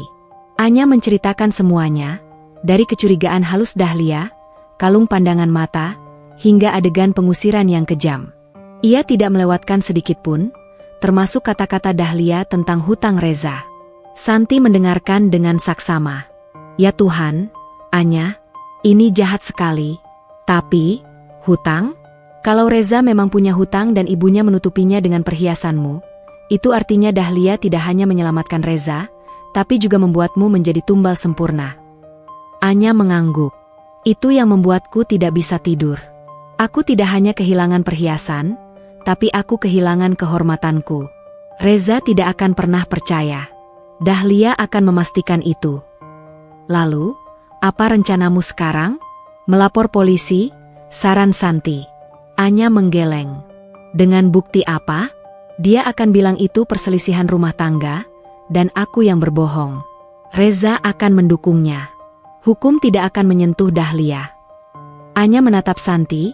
Anya menceritakan semuanya, dari kecurigaan halus Dahlia, kalung pandangan mata, hingga adegan pengusiran yang kejam. Ia tidak melewatkan sedikit pun, termasuk kata-kata Dahlia tentang hutang Reza. Santi mendengarkan dengan saksama. "Ya Tuhan, Anya, ini jahat sekali. Tapi, hutang? Kalau Reza memang punya hutang dan ibunya menutupinya dengan perhiasanmu, itu artinya Dahlia tidak hanya menyelamatkan Reza, tapi juga membuatmu menjadi tumbal sempurna." Anya mengangguk. "Itu yang membuatku tidak bisa tidur. Aku tidak hanya kehilangan perhiasan, tapi aku kehilangan kehormatanku. Reza tidak akan pernah percaya. Dahlia akan memastikan itu." "Lalu, apa rencanamu sekarang?" "Melapor polisi," saran Santi. Anya menggeleng. "Dengan bukti apa?" "Dia akan bilang itu perselisihan rumah tangga, dan aku yang berbohong. Reza akan mendukungnya. Hukum tidak akan menyentuh Dahlia." Anya menatap Santi,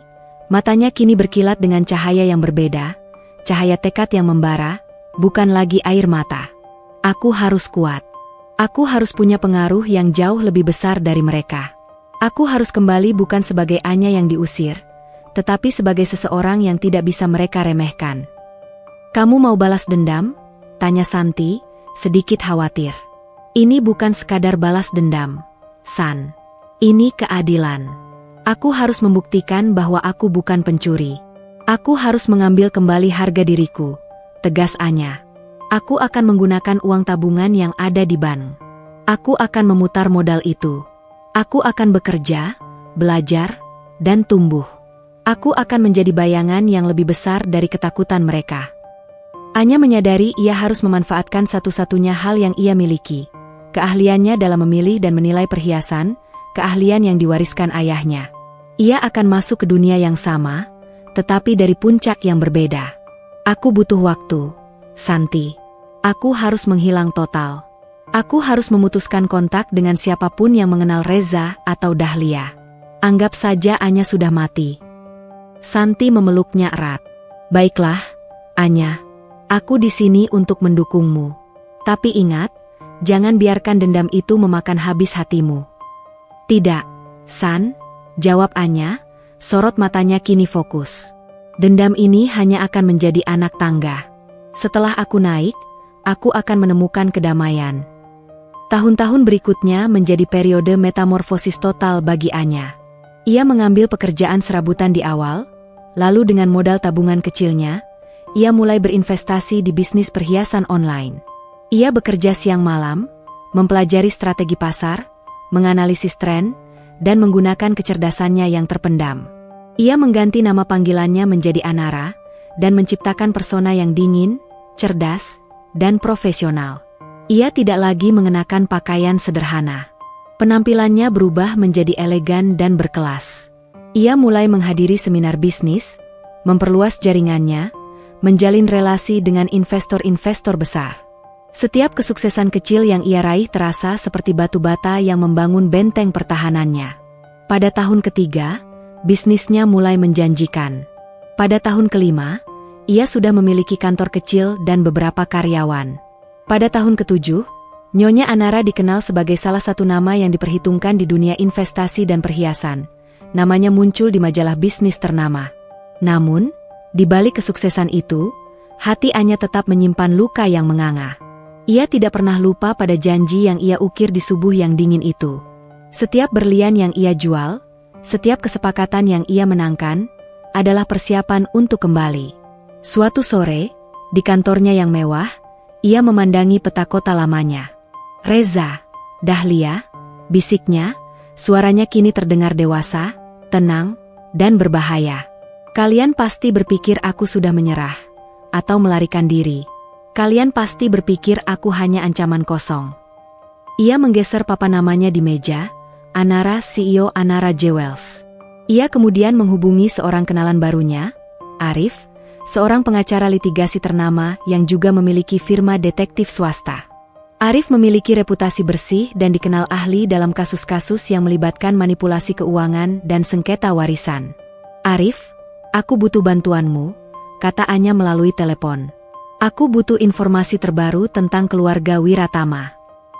matanya kini berkilat dengan cahaya yang berbeda, cahaya tekad yang membara, bukan lagi air mata. "Aku harus kuat. Aku harus punya pengaruh yang jauh lebih besar dari mereka. Aku harus kembali bukan sebagai Anya yang diusir, tetapi sebagai seseorang yang tidak bisa mereka remehkan." "Kamu mau balas dendam?" tanya Santi, sedikit khawatir. "Ini bukan sekadar balas dendam, San. Ini keadilan. Aku harus membuktikan bahwa aku bukan pencuri. Aku harus mengambil kembali harga diriku," tegas Anya. "Aku akan menggunakan uang tabungan yang ada di bank. Aku akan memutar modal itu. Aku akan bekerja, belajar, dan tumbuh. Aku akan menjadi bayangan yang lebih besar dari ketakutan mereka." Anya menyadari ia harus memanfaatkan satu-satunya hal yang ia miliki, keahliannya dalam memilih dan menilai perhiasan, keahlian yang diwariskan ayahnya. Ia akan masuk ke dunia yang sama, tetapi dari puncak yang berbeda. "Aku butuh waktu, Santi. Aku harus menghilang total. Aku harus memutuskan kontak dengan siapapun yang mengenal Reza atau Dahlia. Anggap saja Anya sudah mati." Santi memeluknya erat. "Baiklah, Anya. Aku di sini untuk mendukungmu. Tapi ingat, jangan biarkan dendam itu memakan habis hatimu. Tidak, San, jawab Anya, sorot matanya kini fokus. Dendam ini hanya akan menjadi anak tangga. Setelah aku naik, aku akan menemukan kedamaian. Tahun-tahun berikutnya menjadi periode metamorfosis total bagi Anya. Ia mengambil pekerjaan serabutan di awal, lalu dengan modal tabungan kecilnya, ia mulai berinvestasi di bisnis perhiasan online. Ia bekerja siang malam, mempelajari strategi pasar, menganalisis tren, dan menggunakan kecerdasannya yang terpendam. Ia mengganti nama panggilannya menjadi Anara, dan menciptakan persona yang dingin, cerdas, dan profesional. Ia tidak lagi mengenakan pakaian sederhana. Penampilannya berubah menjadi elegan dan berkelas. Ia mulai menghadiri seminar bisnis, memperluas jaringannya, menjalin relasi dengan investor-investor besar. Setiap kesuksesan kecil yang ia raih terasa seperti batu bata yang membangun benteng pertahanannya. Pada tahun ketiga, bisnisnya mulai menjanjikan. Pada tahun kelima, ia sudah memiliki kantor kecil dan beberapa karyawan. Pada tahun ketujuh, Nyonya Anara dikenal sebagai salah satu nama yang diperhitungkan di dunia investasi dan perhiasan. Namanya muncul di majalah bisnis ternama. Namun, di balik kesuksesan itu, hati Anya tetap menyimpan luka yang menganga. Ia tidak pernah lupa pada janji yang ia ukir di subuh yang dingin itu. Setiap berlian yang ia jual, setiap kesepakatan yang ia menangkan, adalah persiapan untuk kembali. Suatu sore, di kantornya yang mewah, ia memandangi peta kota lamanya. "Reza, Dahlia," bisiknya, suaranya kini terdengar dewasa, tenang, dan berbahaya. "Kalian pasti berpikir aku sudah menyerah, atau melarikan diri. Kalian pasti berpikir aku hanya ancaman kosong." Ia menggeser papan namanya di meja, Anara, CEO Anara Jewels. Ia kemudian menghubungi seorang kenalan barunya, Arif, seorang pengacara litigasi ternama yang juga memiliki firma detektif swasta. Arif memiliki reputasi bersih dan dikenal ahli dalam kasus-kasus yang melibatkan manipulasi keuangan dan sengketa warisan. "Arif, aku butuh bantuanmu," kata Anya melalui telepon. "Aku butuh informasi terbaru tentang keluarga Wiratama.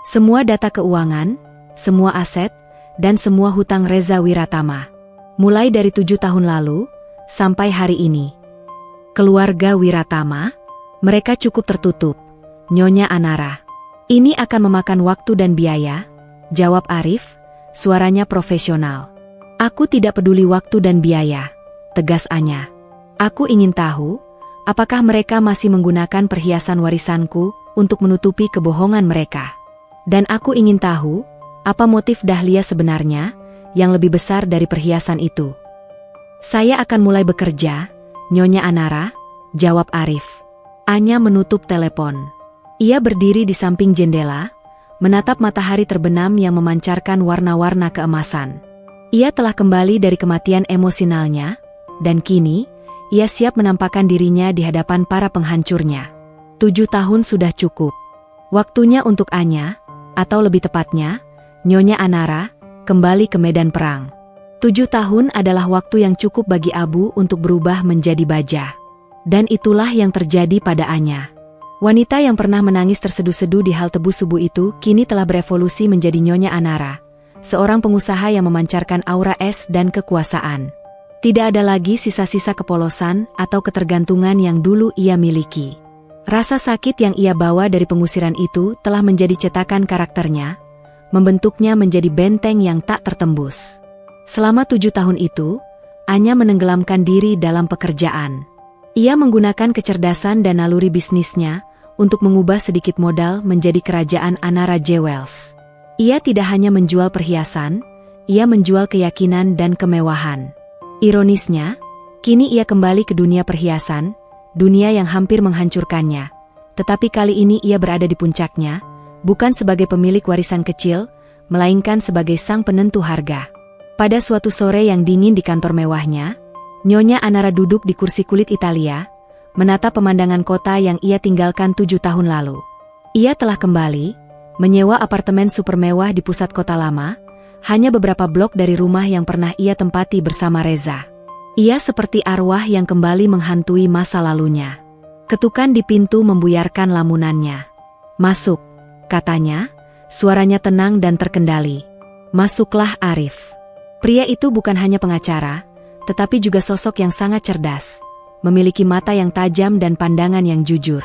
Semua data keuangan, semua aset, dan semua hutang Reza Wiratama. Mulai dari 7 tahun lalu, sampai hari ini." "Keluarga Wiratama? Mereka cukup tertutup, Nyonya Anara. Ini akan memakan waktu dan biaya," jawab Arif, suaranya profesional. "Aku tidak peduli waktu dan biaya," tegas Anya. "Aku ingin tahu, apakah mereka masih menggunakan perhiasan warisanku untuk menutupi kebohongan mereka? Dan aku ingin tahu, apa motif Dahlia sebenarnya, yang lebih besar dari perhiasan itu." "Saya akan mulai bekerja, Nyonya Anara," jawab Arif. Anya menutup telepon. Ia berdiri di samping jendela, menatap matahari terbenam yang memancarkan warna-warna keemasan. Ia telah kembali dari kematian emosionalnya, dan kini, ia siap menampakkan dirinya di hadapan para penghancurnya. 7 tahun sudah cukup. Waktunya untuk Anya, atau lebih tepatnya, Nyonya Anara, kembali ke medan perang. 7 tahun adalah waktu yang cukup bagi Abu untuk berubah menjadi baja. Dan itulah yang terjadi pada Anya. Wanita yang pernah menangis terseduh-seduh di halte bus subuh itu kini telah berevolusi menjadi Nyonya Anara, seorang pengusaha yang memancarkan aura es dan kekuasaan. Tidak ada lagi sisa-sisa kepolosan atau ketergantungan yang dulu ia miliki. Rasa sakit yang ia bawa dari pengusiran itu telah menjadi cetakan karakternya, membentuknya menjadi benteng yang tak tertembus. Selama 7 tahun itu, Anya menenggelamkan diri dalam pekerjaan. Ia menggunakan kecerdasan dan naluri bisnisnya untuk mengubah sedikit modal menjadi kerajaan Anara Jewels. Ia tidak hanya menjual perhiasan, ia menjual keyakinan dan kemewahan. Ironisnya, kini ia kembali ke dunia perhiasan, dunia yang hampir menghancurkannya. Tetapi kali ini ia berada di puncaknya, bukan sebagai pemilik warisan kecil, melainkan sebagai sang penentu harga. Pada suatu sore yang dingin di kantor mewahnya, Nyonya Anara duduk di kursi kulit Italia, menatap pemandangan kota yang ia tinggalkan 7 tahun lalu. Ia telah kembali, menyewa apartemen super mewah di pusat kota lama, hanya beberapa blok dari rumah yang pernah ia tempati bersama Reza. Ia seperti arwah yang kembali menghantui masa lalunya. Ketukan di pintu membuyarkan lamunannya. "Masuk," katanya, suaranya tenang dan terkendali. "Masuklah, Arif." Pria itu bukan hanya pengacara, tetapi juga sosok yang sangat cerdas, memiliki mata yang tajam dan pandangan yang jujur.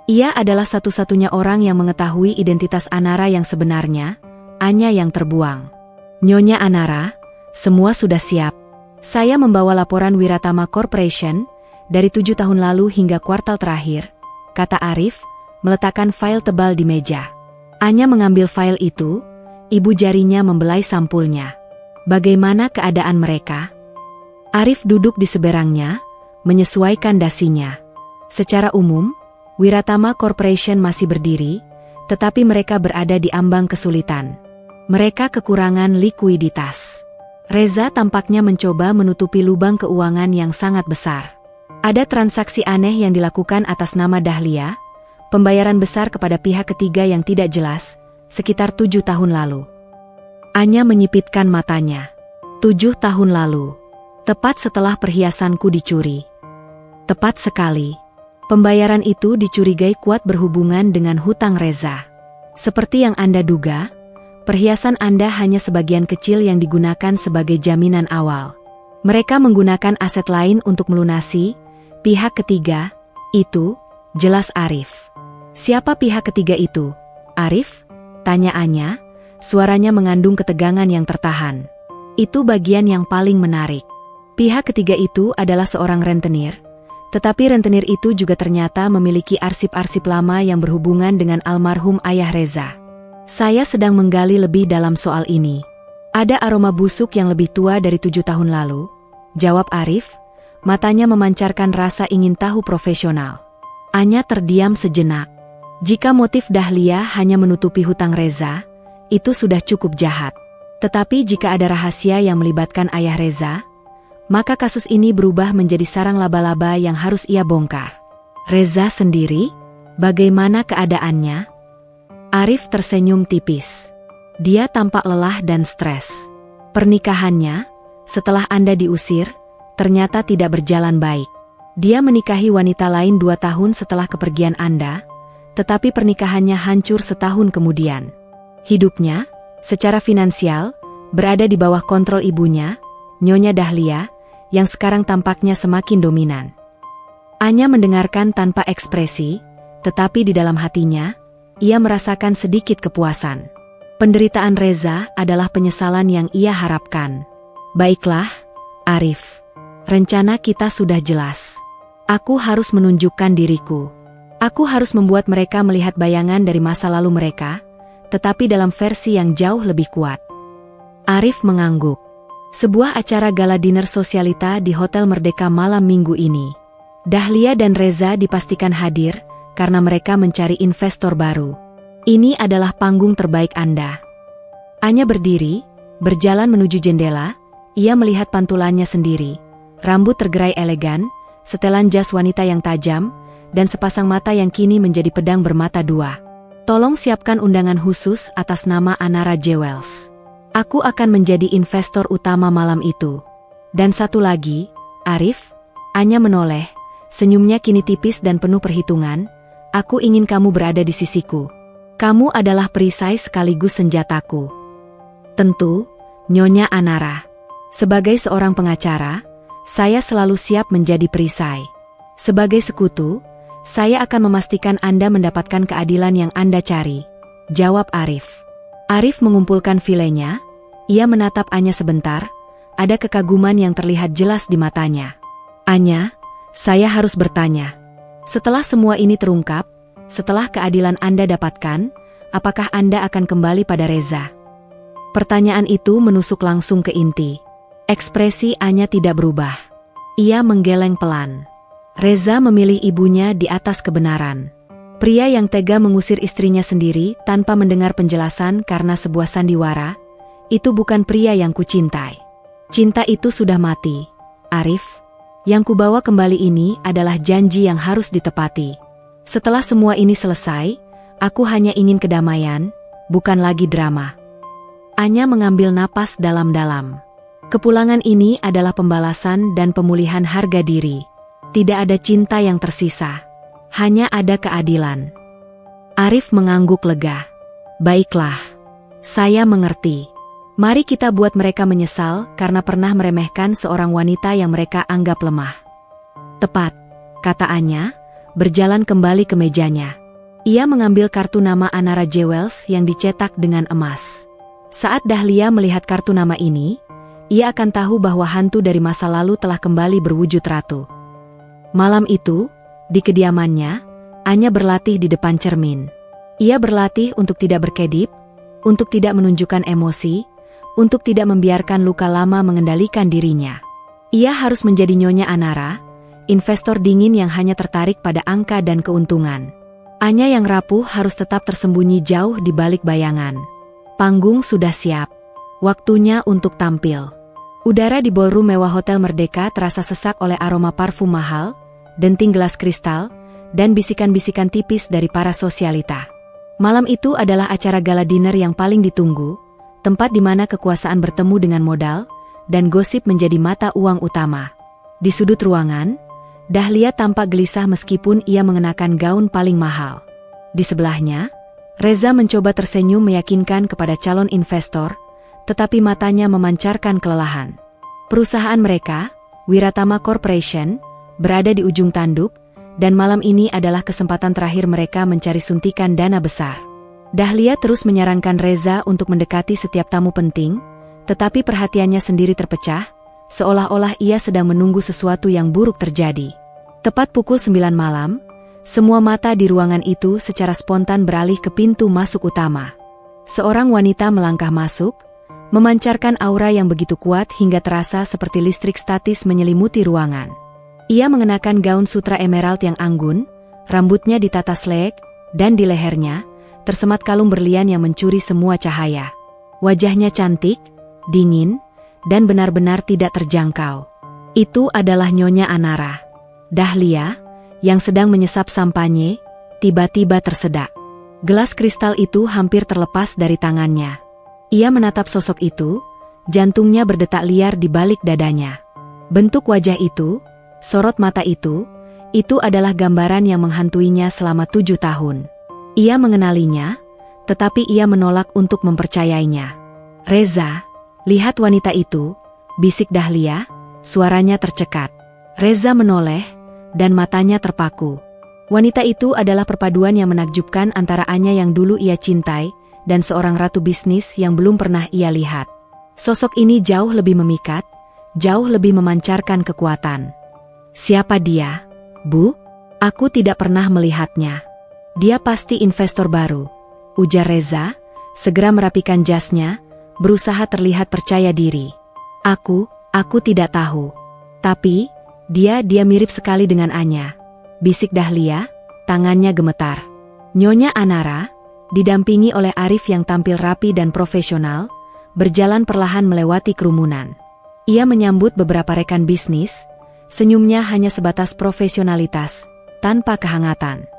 Ia adalah satu-satunya orang yang mengetahui identitas Anara yang sebenarnya, Anya yang terbuang. "Nyonya Anara, semua sudah siap. Saya membawa laporan Wiratama Corporation dari 7 tahun lalu hingga kuartal terakhir," kata Arif, meletakkan file tebal di meja. Anya mengambil file itu, ibu jarinya membelai sampulnya. "Bagaimana keadaan mereka?" Arif duduk di seberangnya, menyesuaikan dasinya. "Secara umum, Wiratama Corporation masih berdiri, tetapi mereka berada di ambang kesulitan. Mereka kekurangan likuiditas. Reza tampaknya mencoba menutupi lubang keuangan yang sangat besar. Ada transaksi aneh yang dilakukan atas nama Dahlia, pembayaran besar kepada pihak ketiga yang tidak jelas, sekitar 7 tahun lalu." Anya menyipitkan matanya. 7 tahun lalu. Tepat setelah perhiasanku dicuri. Tepat sekali. Pembayaran itu dicurigai kuat berhubungan dengan hutang Reza. Seperti yang Anda duga, perhiasan Anda hanya sebagian kecil yang digunakan sebagai jaminan awal. Mereka menggunakan aset lain untuk melunasi pihak ketiga, itu jelas Arif. "Siapa pihak ketiga itu, Arif?" tanya Anya, suaranya mengandung ketegangan yang tertahan. "Itu bagian yang paling menarik. Pihak ketiga itu adalah seorang rentenir, tetapi rentenir itu juga ternyata memiliki arsip-arsip lama yang berhubungan dengan almarhum ayah Reza. Saya sedang menggali lebih dalam soal ini. Ada aroma busuk yang lebih tua dari 7 tahun lalu," jawab Arif, matanya memancarkan rasa ingin tahu profesional. Anya terdiam sejenak. Jika motif Dahlia hanya menutupi hutang Reza, itu sudah cukup jahat. Tetapi jika ada rahasia yang melibatkan ayah Reza, maka kasus ini berubah menjadi sarang laba-laba yang harus ia bongkar. "Reza sendiri, bagaimana keadaannya?" Arif tersenyum tipis. Dia tampak lelah dan stres. "Pernikahannya, setelah Anda diusir, ternyata tidak berjalan baik. Dia menikahi wanita lain 2 tahun setelah kepergian Anda, tetapi pernikahannya hancur setahun kemudian. Hidupnya, secara finansial, berada di bawah kontrol ibunya, Nyonya Dahlia, yang sekarang tampaknya semakin dominan." Anya mendengarkan tanpa ekspresi, tetapi di dalam hatinya, ia merasakan sedikit kepuasan. Penderitaan Reza adalah penyesalan yang ia harapkan. "Baiklah, Arif. Rencana kita sudah jelas. Aku harus menunjukkan diriku. Aku harus membuat mereka melihat bayangan dari masa lalu mereka, tetapi dalam versi yang jauh lebih kuat." Arif mengangguk. Sebuah acara gala dinner sosialita di Hotel Merdeka malam Minggu ini. Dahlia dan Reza dipastikan hadir karena mereka mencari investor baru. "Ini adalah panggung terbaik Anda." Anya berdiri, berjalan menuju jendela, ia melihat pantulannya sendiri. Rambut tergerai elegan, setelan jas wanita yang tajam, dan sepasang mata yang kini menjadi pedang bermata dua. "Tolong siapkan undangan khusus atas nama Anara Jewels. Aku akan menjadi investor utama malam itu. Dan satu lagi, Arif," Anya menoleh, senyumnya kini tipis dan penuh perhitungan, "aku ingin kamu berada di sisiku. Kamu adalah perisai sekaligus senjataku." "Tentu, Nyonya Anara. Sebagai seorang pengacara, saya selalu siap menjadi perisai. Sebagai sekutu, saya akan memastikan Anda mendapatkan keadilan yang Anda cari," jawab Arif. Arif mengumpulkan filenya, ia menatap Anya sebentar, ada kekaguman yang terlihat jelas di matanya. "Anya, saya harus bertanya. Setelah semua ini terungkap, setelah keadilan Anda dapatkan, apakah Anda akan kembali pada Reza?" Pertanyaan itu menusuk langsung ke inti. Ekspresi Anya tidak berubah. Ia menggeleng pelan. Reza memilih ibunya di atas kebenaran. Pria yang tega mengusir istrinya sendiri tanpa mendengar penjelasan karena sebuah sandiwara, itu bukan pria yang kucintai. Cinta itu sudah mati, Arif. Yang kubawa kembali ini adalah janji yang harus ditepati. Setelah semua ini selesai, aku hanya ingin kedamaian, bukan lagi drama. Anya mengambil napas dalam-dalam. Kepulangan ini adalah pembalasan dan pemulihan harga diri. Tidak ada cinta yang tersisa. Hanya ada keadilan. Arif mengangguk lega. Baiklah. Saya mengerti. Mari kita buat mereka menyesal karena pernah meremehkan seorang wanita yang mereka anggap lemah. Tepat, kata Anya, berjalan kembali ke mejanya. Ia mengambil kartu nama Anara Jewels yang dicetak dengan emas. Saat Dahlia melihat kartu nama ini, ia akan tahu bahwa hantu dari masa lalu telah kembali berwujud ratu. Malam itu, di kediamannya, Anya berlatih di depan cermin. Ia berlatih untuk tidak berkedip, untuk tidak menunjukkan emosi, untuk tidak membiarkan luka lama mengendalikan dirinya. Ia harus menjadi Nyonya Anara, investor dingin yang hanya tertarik pada angka dan keuntungan. Anya yang rapuh harus tetap tersembunyi jauh di balik bayangan. Panggung sudah siap. Waktunya untuk tampil. Udara di ballroom mewah Hotel Merdeka terasa sesak oleh aroma parfum mahal, denting gelas kristal, dan bisikan-bisikan tipis dari para sosialita. Malam itu adalah acara gala dinner yang paling ditunggu, tempat di mana kekuasaan bertemu dengan modal, dan gosip menjadi mata uang utama. Di sudut ruangan, Dahlia tampak gelisah meskipun ia mengenakan gaun paling mahal. Di sebelahnya, Reza mencoba tersenyum meyakinkan kepada calon investor, tetapi matanya memancarkan kelelahan. Perusahaan mereka, Wiratama Corporation, berada di ujung tanduk, dan malam ini adalah kesempatan terakhir mereka mencari suntikan dana besar. Dahlia terus menyarankan Reza untuk mendekati setiap tamu penting, tetapi perhatiannya sendiri terpecah, seolah-olah ia sedang menunggu sesuatu yang buruk terjadi. Tepat pukul 9 malam, semua mata di ruangan itu secara spontan beralih ke pintu masuk utama. Seorang wanita melangkah masuk, memancarkan aura yang begitu kuat hingga terasa seperti listrik statis menyelimuti ruangan. Ia mengenakan gaun sutra emerald yang anggun, rambutnya ditata slek, dan di lehernya tersemat kalung berlian yang mencuri semua cahaya. Wajahnya cantik, dingin, dan benar-benar tidak terjangkau. Itu adalah Nyonya Anara. Dahlia, yang sedang menyesap sampanye, tiba-tiba tersedak. Gelas kristal itu hampir terlepas dari tangannya. Ia menatap sosok itu, jantungnya berdetak liar di balik dadanya. Bentuk wajah itu, sorot mata itu adalah gambaran yang menghantuinya selama 7 tahun. Ia mengenalinya, tetapi ia menolak untuk mempercayainya. Reza, lihat wanita itu, bisik Dahlia, suaranya tercekat. Reza menoleh, dan matanya terpaku. Wanita itu adalah perpaduan yang menakjubkan antara Anya yang dulu ia cintai, dan seorang ratu bisnis yang belum pernah ia lihat. Sosok ini jauh lebih memikat, jauh lebih memancarkan kekuatan. Siapa dia, Bu? Aku tidak pernah melihatnya. Dia pasti investor baru, ujar Reza, segera merapikan jasnya, berusaha terlihat percaya diri. Aku tidak tahu. Tapi, dia mirip sekali dengan Anya, bisik Dahlia, tangannya gemetar. Nyonya Anara, didampingi oleh Arif yang tampil rapi dan profesional, berjalan perlahan melewati kerumunan. Ia menyambut beberapa rekan bisnis, senyumnya hanya sebatas profesionalitas, tanpa kehangatan.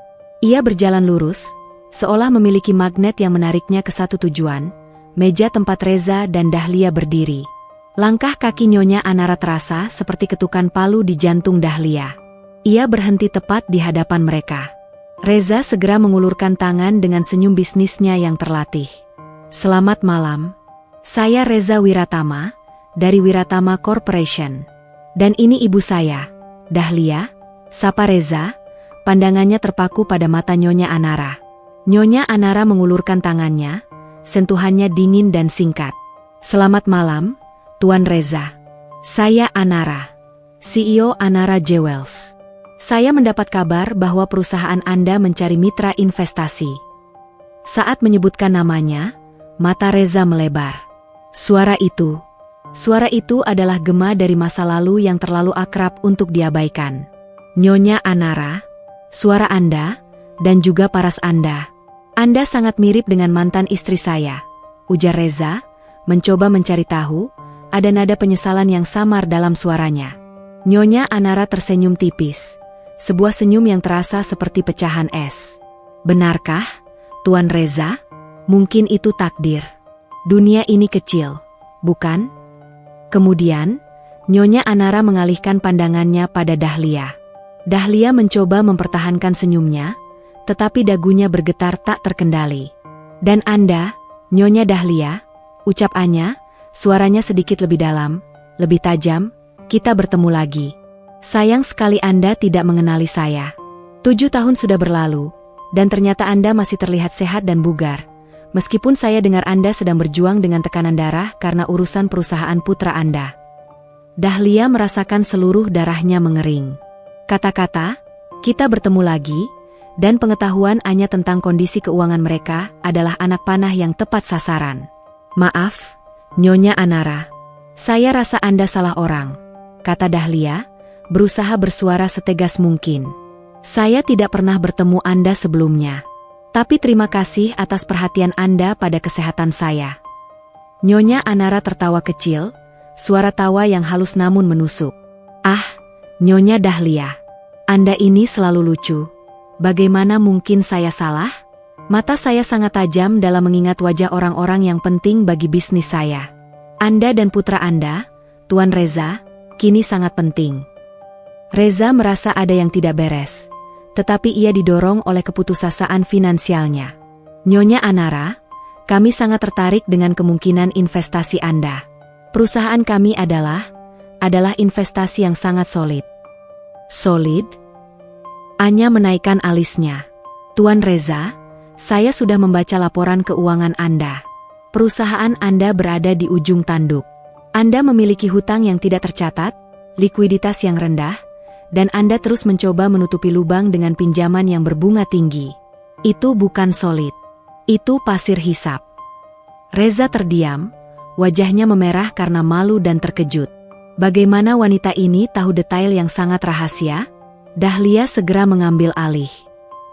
Ia berjalan lurus, seolah memiliki magnet yang menariknya ke satu tujuan, meja tempat Reza dan Dahlia berdiri. Langkah kaki Nyonya Anara terasa seperti ketukan palu di jantung Dahlia. Ia berhenti tepat di hadapan mereka. Reza segera mengulurkan tangan dengan senyum bisnisnya yang terlatih. Selamat malam. Saya Reza Wiratama, dari Wiratama Corporation. Dan ini ibu saya, Dahlia, sapa Reza, pandangannya terpaku pada mata Nyonya Anara. Nyonya Anara mengulurkan tangannya, sentuhannya dingin dan singkat. Selamat malam, Tuan Reza. Saya Anara, CEO Anara Jewels. Saya mendapat kabar bahwa perusahaan Anda mencari mitra investasi. Saat menyebutkan namanya, mata Reza melebar. Suara itu adalah gema dari masa lalu yang terlalu akrab untuk diabaikan. Nyonya Anara, suara Anda, dan juga paras Anda sangat mirip dengan mantan istri saya, ujar Reza, mencoba mencari tahu, ada nada penyesalan yang samar dalam suaranya. Nyonya Anara tersenyum tipis, sebuah senyum yang terasa seperti pecahan es. Benarkah, Tuan Reza? Mungkin itu takdir. Dunia ini kecil, bukan? Kemudian, Nyonya Anara mengalihkan pandangannya pada Dahlia. Dahlia mencoba mempertahankan senyumnya, tetapi dagunya bergetar tak terkendali. Dan Anda, Nyonya Dahlia, ucap Anya, suaranya sedikit lebih dalam, lebih tajam, kita bertemu lagi. Sayang sekali Anda tidak mengenali saya. 7 tahun sudah berlalu, dan ternyata Anda masih terlihat sehat dan bugar. Meskipun saya dengar Anda sedang berjuang dengan tekanan darah karena urusan perusahaan putra Anda. Dahlia merasakan seluruh darahnya mengering. Kata-kata, kita bertemu lagi, dan pengetahuan Anya tentang kondisi keuangan mereka adalah anak panah yang tepat sasaran. Maaf, Nyonya Anara. Saya rasa Anda salah orang, kata Dahlia, berusaha bersuara setegas mungkin. Saya tidak pernah bertemu Anda sebelumnya. Tapi terima kasih atas perhatian Anda pada kesehatan saya. Nyonya Anara tertawa kecil, suara tawa yang halus namun menusuk. Ah, Nyonya Dahlia, Anda ini selalu lucu. Bagaimana mungkin saya salah? Mata saya sangat tajam dalam mengingat wajah orang-orang yang penting bagi bisnis saya. Anda dan putra Anda, Tuan Reza, kini sangat penting. Reza merasa ada yang tidak beres. Tetapi ia didorong oleh keputusasaan finansialnya. Nyonya Anara, kami sangat tertarik dengan kemungkinan investasi Anda. Perusahaan kami adalah investasi yang sangat solid. Solid? Anya menaikkan alisnya. Tuan Reza, saya sudah membaca laporan keuangan Anda. Perusahaan Anda berada di ujung tanduk. Anda memiliki hutang yang tidak tercatat, likuiditas yang rendah, dan Anda terus mencoba menutupi lubang dengan pinjaman yang berbunga tinggi. Itu bukan solid. Itu pasir hisap. Reza terdiam, wajahnya memerah karena malu dan terkejut. Bagaimana wanita ini tahu detail yang sangat rahasia? Dahlia segera mengambil alih.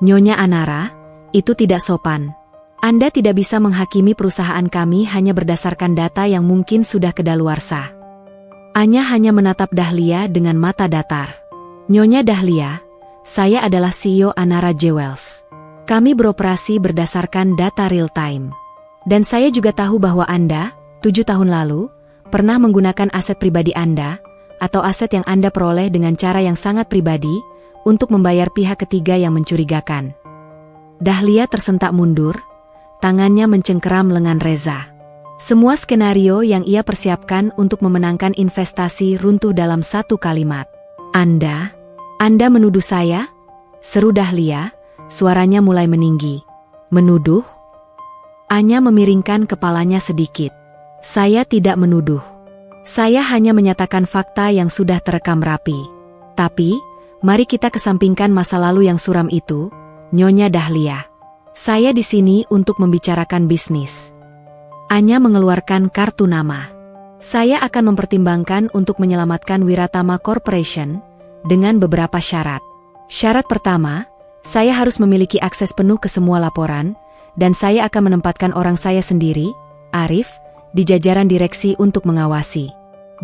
Nyonya Anara, itu tidak sopan. Anda tidak bisa menghakimi perusahaan kami hanya berdasarkan data yang mungkin sudah kedaluarsa. Anya hanya menatap Dahlia dengan mata datar. Nyonya Dahlia, saya adalah CEO Anara Jewels. Kami beroperasi berdasarkan data real time. Dan saya juga tahu bahwa Anda, 7 tahun lalu, pernah menggunakan aset pribadi Anda, atau aset yang Anda peroleh dengan cara yang sangat pribadi, untuk membayar pihak ketiga yang mencurigakan. Dahlia tersentak mundur, tangannya mencengkeram lengan Reza. Semua skenario yang ia persiapkan untuk memenangkan investasi runtuh dalam satu kalimat. Anda menuduh saya? Seru Dahlia, suaranya mulai meninggi. Menuduh? Anya memiringkan kepalanya sedikit. Saya tidak menuduh. Saya hanya menyatakan fakta yang sudah terekam rapi. Tapi, mari kita kesampingkan masa lalu yang suram itu, Nyonya Dahlia. Saya di sini untuk membicarakan bisnis. Anya mengeluarkan kartu nama. Saya akan mempertimbangkan untuk menyelamatkan Wiratama Corporation dengan beberapa syarat. Syarat pertama, saya harus memiliki akses penuh ke semua laporan, dan saya akan menempatkan orang saya sendiri, Arif, di jajaran direksi untuk mengawasi.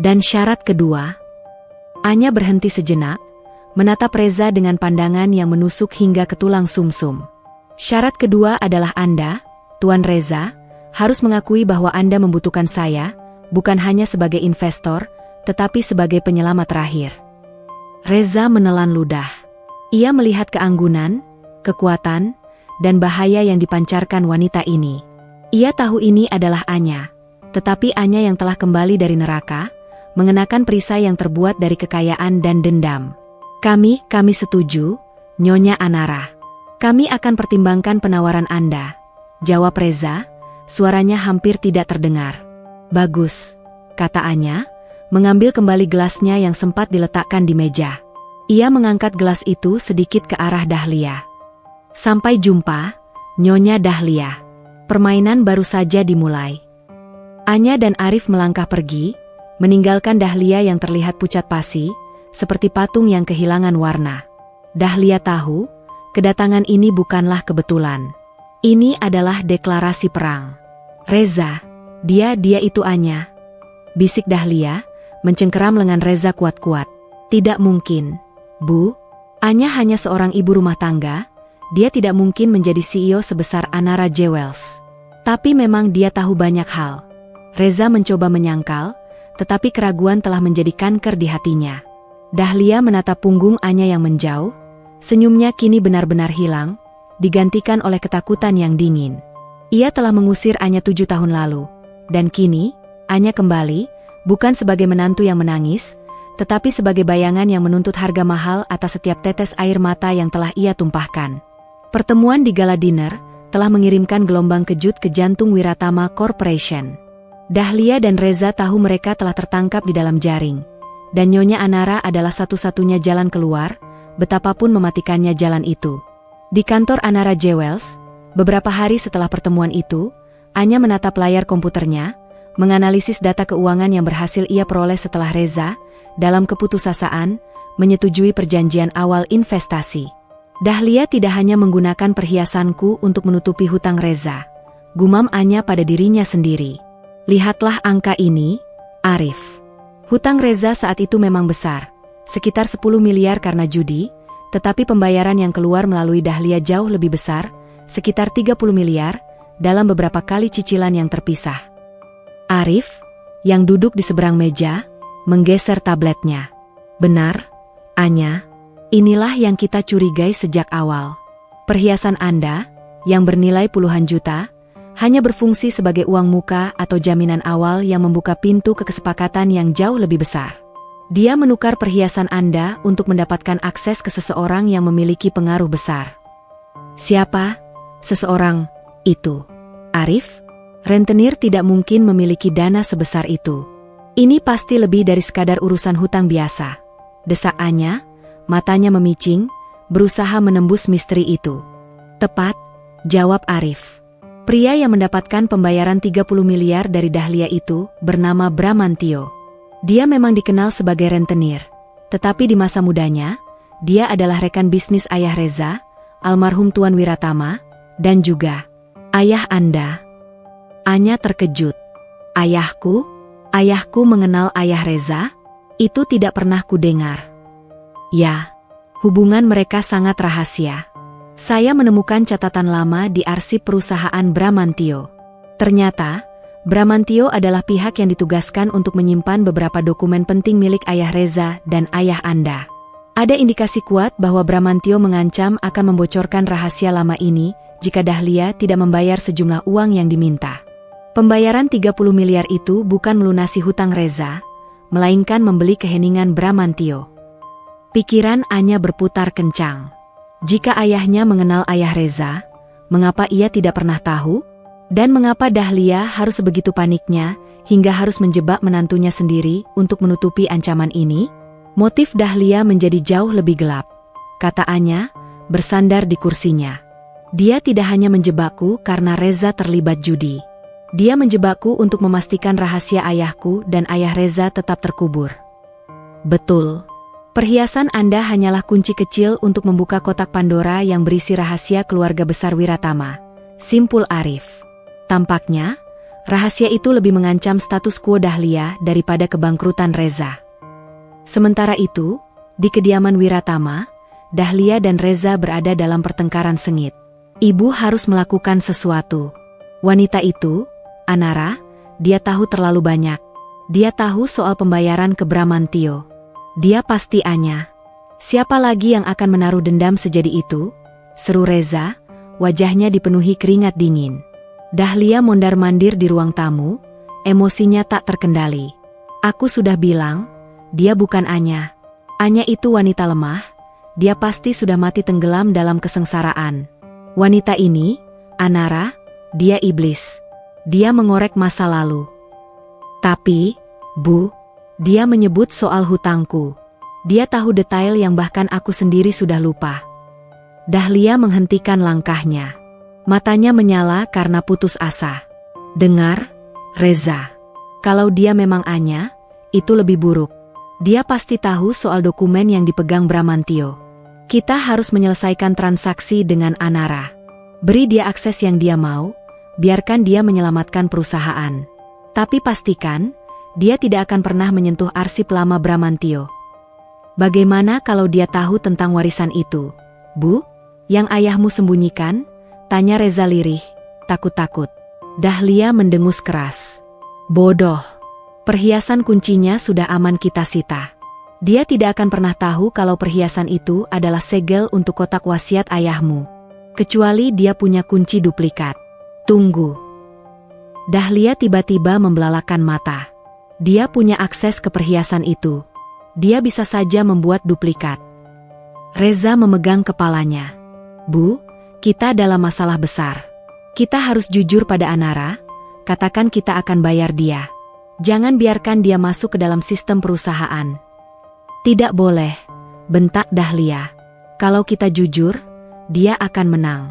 Dan syarat kedua, Anya berhenti sejenak, menatap Reza dengan pandangan yang menusuk hingga ke tulang sumsum. Syarat kedua adalah Anda, Tuan Reza, harus mengakui bahwa Anda membutuhkan saya, bukan hanya sebagai investor, tetapi sebagai penyelamat terakhir. Reza menelan ludah. Ia melihat keanggunan, kekuatan, dan bahaya yang dipancarkan wanita ini. Ia tahu ini adalah Anya, tetapi Anya yang telah kembali dari neraka, mengenakan perisai yang terbuat dari kekayaan dan dendam. Kami setuju, Nyonya Anara. Kami akan pertimbangkan penawaran Anda, jawab Reza, suaranya hampir tidak terdengar. Bagus, kata Anya, mengambil kembali gelasnya yang sempat diletakkan di meja. Ia mengangkat gelas itu sedikit ke arah Dahlia. Sampai jumpa, Nyonya Dahlia. Permainan baru saja dimulai. Anya dan Arif melangkah pergi, meninggalkan Dahlia yang terlihat pucat pasi, seperti patung yang kehilangan warna. Dahlia tahu, kedatangan ini bukanlah kebetulan. Ini adalah deklarasi perang. Reza, dia itu Anya, bisik Dahlia, mencengkeram lengan Reza kuat-kuat. Tidak mungkin, Bu. Anya hanya seorang ibu rumah tangga, dia tidak mungkin menjadi CEO sebesar Anara Jewels. Tapi memang dia tahu banyak hal. Reza mencoba menyangkal, tetapi keraguan telah menjadi kanker di hatinya. Dahlia menatap punggung Anya yang menjauh, senyumnya kini benar-benar hilang, digantikan oleh ketakutan yang dingin. Ia telah mengusir Anya 7 tahun lalu. Dan kini, Anya kembali, bukan sebagai menantu yang menangis, tetapi sebagai bayangan yang menuntut harga mahal atas setiap tetes air mata yang telah ia tumpahkan. Pertemuan di gala dinner telah mengirimkan gelombang kejut ke jantung Wiratama Corporation. Dahlia dan Reza tahu mereka telah tertangkap di dalam jaring. Dan Nyonya Anara adalah satu-satunya jalan keluar, betapapun mematikannya jalan itu. Di kantor Anara Jewels, beberapa hari setelah pertemuan itu, Anya menatap layar komputernya, menganalisis data keuangan yang berhasil ia peroleh setelah Reza, dalam keputusasaan, menyetujui perjanjian awal investasi. Dahlia tidak hanya menggunakan perhiasanku untuk menutupi hutang Reza. Gumam Anya pada dirinya sendiri. Lihatlah angka ini, Arif. Hutang Reza saat itu memang besar, sekitar 10 miliar karena judi, tetapi pembayaran yang keluar melalui Dahlia jauh lebih besar, sekitar 30 miliar, dalam beberapa kali cicilan yang terpisah. Arif, yang duduk di seberang meja, menggeser tabletnya. Benar, Anya. Inilah yang kita curigai sejak awal. Perhiasan Anda, yang bernilai puluhan juta, hanya berfungsi sebagai uang muka atau jaminan awal yang membuka pintu ke kesepakatan yang jauh lebih besar. Dia menukar perhiasan Anda untuk mendapatkan akses ke seseorang yang memiliki pengaruh besar. Siapa? Seseorang itu. Arif? Rentenir tidak mungkin memiliki dana sebesar itu. Ini pasti lebih dari sekadar urusan hutang biasa. Desak Anya, matanya memicing, berusaha menembus misteri itu. Tepat, jawab Arif. Pria yang mendapatkan pembayaran 30 miliar dari Dahlia itu bernama Bramantio. Dia memang dikenal sebagai rentenir, tetapi di masa mudanya, dia adalah rekan bisnis ayah Reza, almarhum Tuan Wiratama, dan juga ayah Anda. Anya terkejut. Ayahku? Ayahku mengenal ayah Reza? Itu tidak pernah kudengar. Ya, hubungan mereka sangat rahasia. Saya menemukan catatan lama di arsip perusahaan Bramantio. Ternyata, Bramantio adalah pihak yang ditugaskan untuk menyimpan beberapa dokumen penting milik ayah Reza dan ayah Anda. Ada indikasi kuat bahwa Bramantio mengancam akan membocorkan rahasia lama ini jika Dahlia tidak membayar sejumlah uang yang diminta. Pembayaran 30 miliar itu bukan melunasi hutang Reza, melainkan membeli keheningan Bramantio. Pikiran Anya berputar kencang. Jika ayahnya mengenal ayah Reza, mengapa ia tidak pernah tahu? Dan mengapa Dahlia harus begitu paniknya hingga harus menjebak menantunya sendiri untuk menutupi ancaman ini? Motif Dahlia menjadi jauh lebih gelap, kata Anya, bersandar di kursinya. Dia tidak hanya menjebakku karena Reza terlibat judi. Dia menjebakku untuk memastikan rahasia ayahku dan ayah Reza tetap terkubur. Betul. Perhiasan Anda hanyalah kunci kecil untuk membuka kotak Pandora yang berisi rahasia keluarga besar Wiratama. Simpul Arif. Tampaknya, rahasia itu lebih mengancam status quo Dahlia daripada kebangkrutan Reza. Sementara itu, di kediaman Wiratama, Dahlia dan Reza berada dalam pertengkaran sengit. Ibu harus melakukan sesuatu. Wanita itu, Anara, dia tahu terlalu banyak. Dia tahu soal pembayaran ke Bramantio. Dia pasti Anya. Siapa lagi yang akan menaruh dendam sejadi itu? Seru Reza, wajahnya dipenuhi keringat dingin. Dahlia mondar-mandir di ruang tamu, emosinya tak terkendali. Aku sudah bilang, dia bukan Anya. Anya itu wanita lemah, dia pasti sudah mati tenggelam dalam kesengsaraan. Wanita ini, Anara, dia iblis. Dia mengorek masa lalu. Tapi, Bu, dia menyebut soal hutangku. Dia tahu detail yang bahkan aku sendiri sudah lupa. Dahlia menghentikan langkahnya. Matanya menyala karena putus asa. Dengar, Reza. Kalau dia memang Anya, itu lebih buruk. Dia pasti tahu soal dokumen yang dipegang Bramantio. Kita harus menyelesaikan transaksi dengan Anara. Beri dia akses yang dia mau, biarkan dia menyelamatkan perusahaan. Tapi pastikan, dia tidak akan pernah menyentuh arsip lama Bramantio. Bagaimana kalau dia tahu tentang warisan itu? Bu, yang ayahmu sembunyikan? Tanya Reza lirih, takut-takut. Dahlia mendengus keras. Bodoh. Perhiasan kuncinya sudah aman kita sita. Dia tidak akan pernah tahu kalau perhiasan itu adalah segel untuk kotak wasiat ayahmu. Kecuali dia punya kunci duplikat. Tunggu. Dahlia tiba-tiba membelalakan mata. Dia punya akses ke perhiasan itu. Dia bisa saja membuat duplikat. Reza memegang kepalanya. Bu, kita dalam masalah besar. Kita harus jujur pada Anara. Katakan kita akan bayar dia. Jangan biarkan dia masuk ke dalam sistem perusahaan. Tidak boleh, bentak Dahlia. Kalau kita jujur, dia akan menang.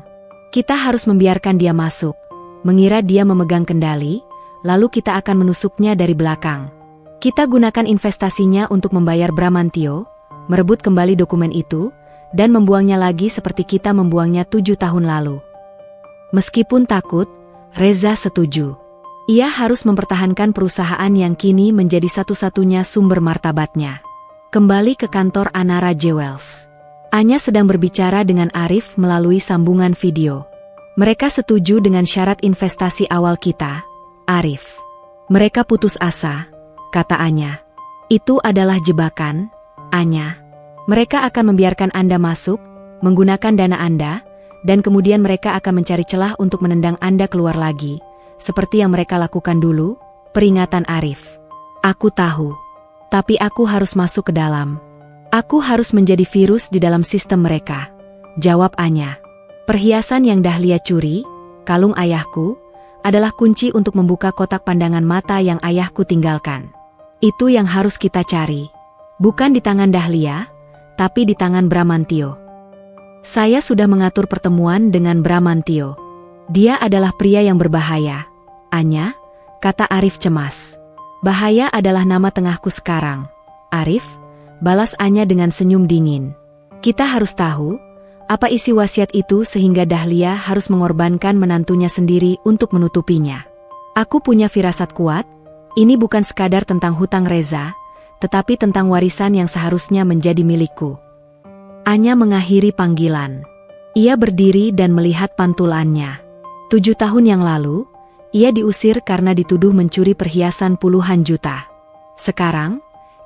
Kita harus membiarkan dia masuk, mengira dia memegang kendali, lalu kita akan menusuknya dari belakang. Kita gunakan investasinya untuk membayar Bramantio, merebut kembali dokumen itu, dan membuangnya lagi seperti kita membuangnya 7 tahun lalu. Meskipun takut, Reza setuju. Ia harus mempertahankan perusahaan yang kini menjadi satu-satunya sumber martabatnya. Kembali ke kantor Anara Jewels. Anya sedang berbicara dengan Arif melalui sambungan video. Mereka setuju dengan syarat investasi awal kita, Arif. Mereka putus asa, kata Anya. Itu adalah jebakan, Anya. Mereka akan membiarkan Anda masuk, menggunakan dana Anda, dan kemudian mereka akan mencari celah untuk menendang Anda keluar lagi, seperti yang mereka lakukan dulu, peringatan Arif. Aku tahu. Tapi aku harus masuk ke dalam. Aku harus menjadi virus di dalam sistem mereka, jawab Anya. Perhiasan yang Dahlia curi, kalung ayahku, adalah kunci untuk membuka kotak pandangan mata yang ayahku tinggalkan. Itu yang harus kita cari. Bukan di tangan Dahlia, tapi di tangan Bramantio. Saya sudah mengatur pertemuan dengan Bramantio. Dia adalah pria yang berbahaya, Anya, kata Arif cemas. Bahaya adalah nama tengahku sekarang, Arif, balas Anya dengan senyum dingin. Kita harus tahu, apa isi wasiat itu sehingga Dahlia harus mengorbankan menantunya sendiri untuk menutupinya. Aku punya firasat kuat, ini bukan sekadar tentang hutang Reza, tetapi tentang warisan yang seharusnya menjadi milikku. Anya mengakhiri panggilan. Ia berdiri dan melihat pantulannya. 7 tahun yang lalu, ia diusir karena dituduh mencuri perhiasan puluhan juta. Sekarang,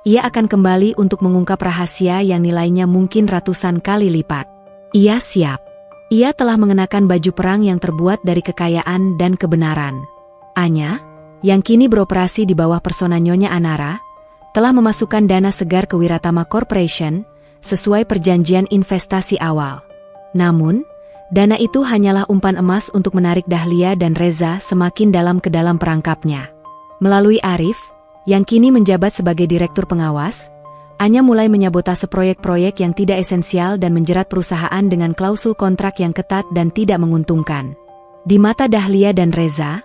ia akan kembali untuk mengungkap rahasia yang nilainya mungkin ratusan kali lipat. Ia siap. Ia telah mengenakan baju perang yang terbuat dari kekayaan dan kebenaran. Anya, yang kini beroperasi di bawah persona Nyonya Anara, telah memasukkan dana segar ke Wiratama Corporation sesuai perjanjian investasi awal. Namun, dana itu hanyalah umpan emas untuk menarik Dahlia dan Reza semakin dalam ke dalam perangkapnya. Melalui Arif, yang kini menjabat sebagai direktur pengawas, Anya mulai menyabotase proyek-proyek yang tidak esensial dan menjerat perusahaan dengan klausul kontrak yang ketat dan tidak menguntungkan. Di mata Dahlia dan Reza,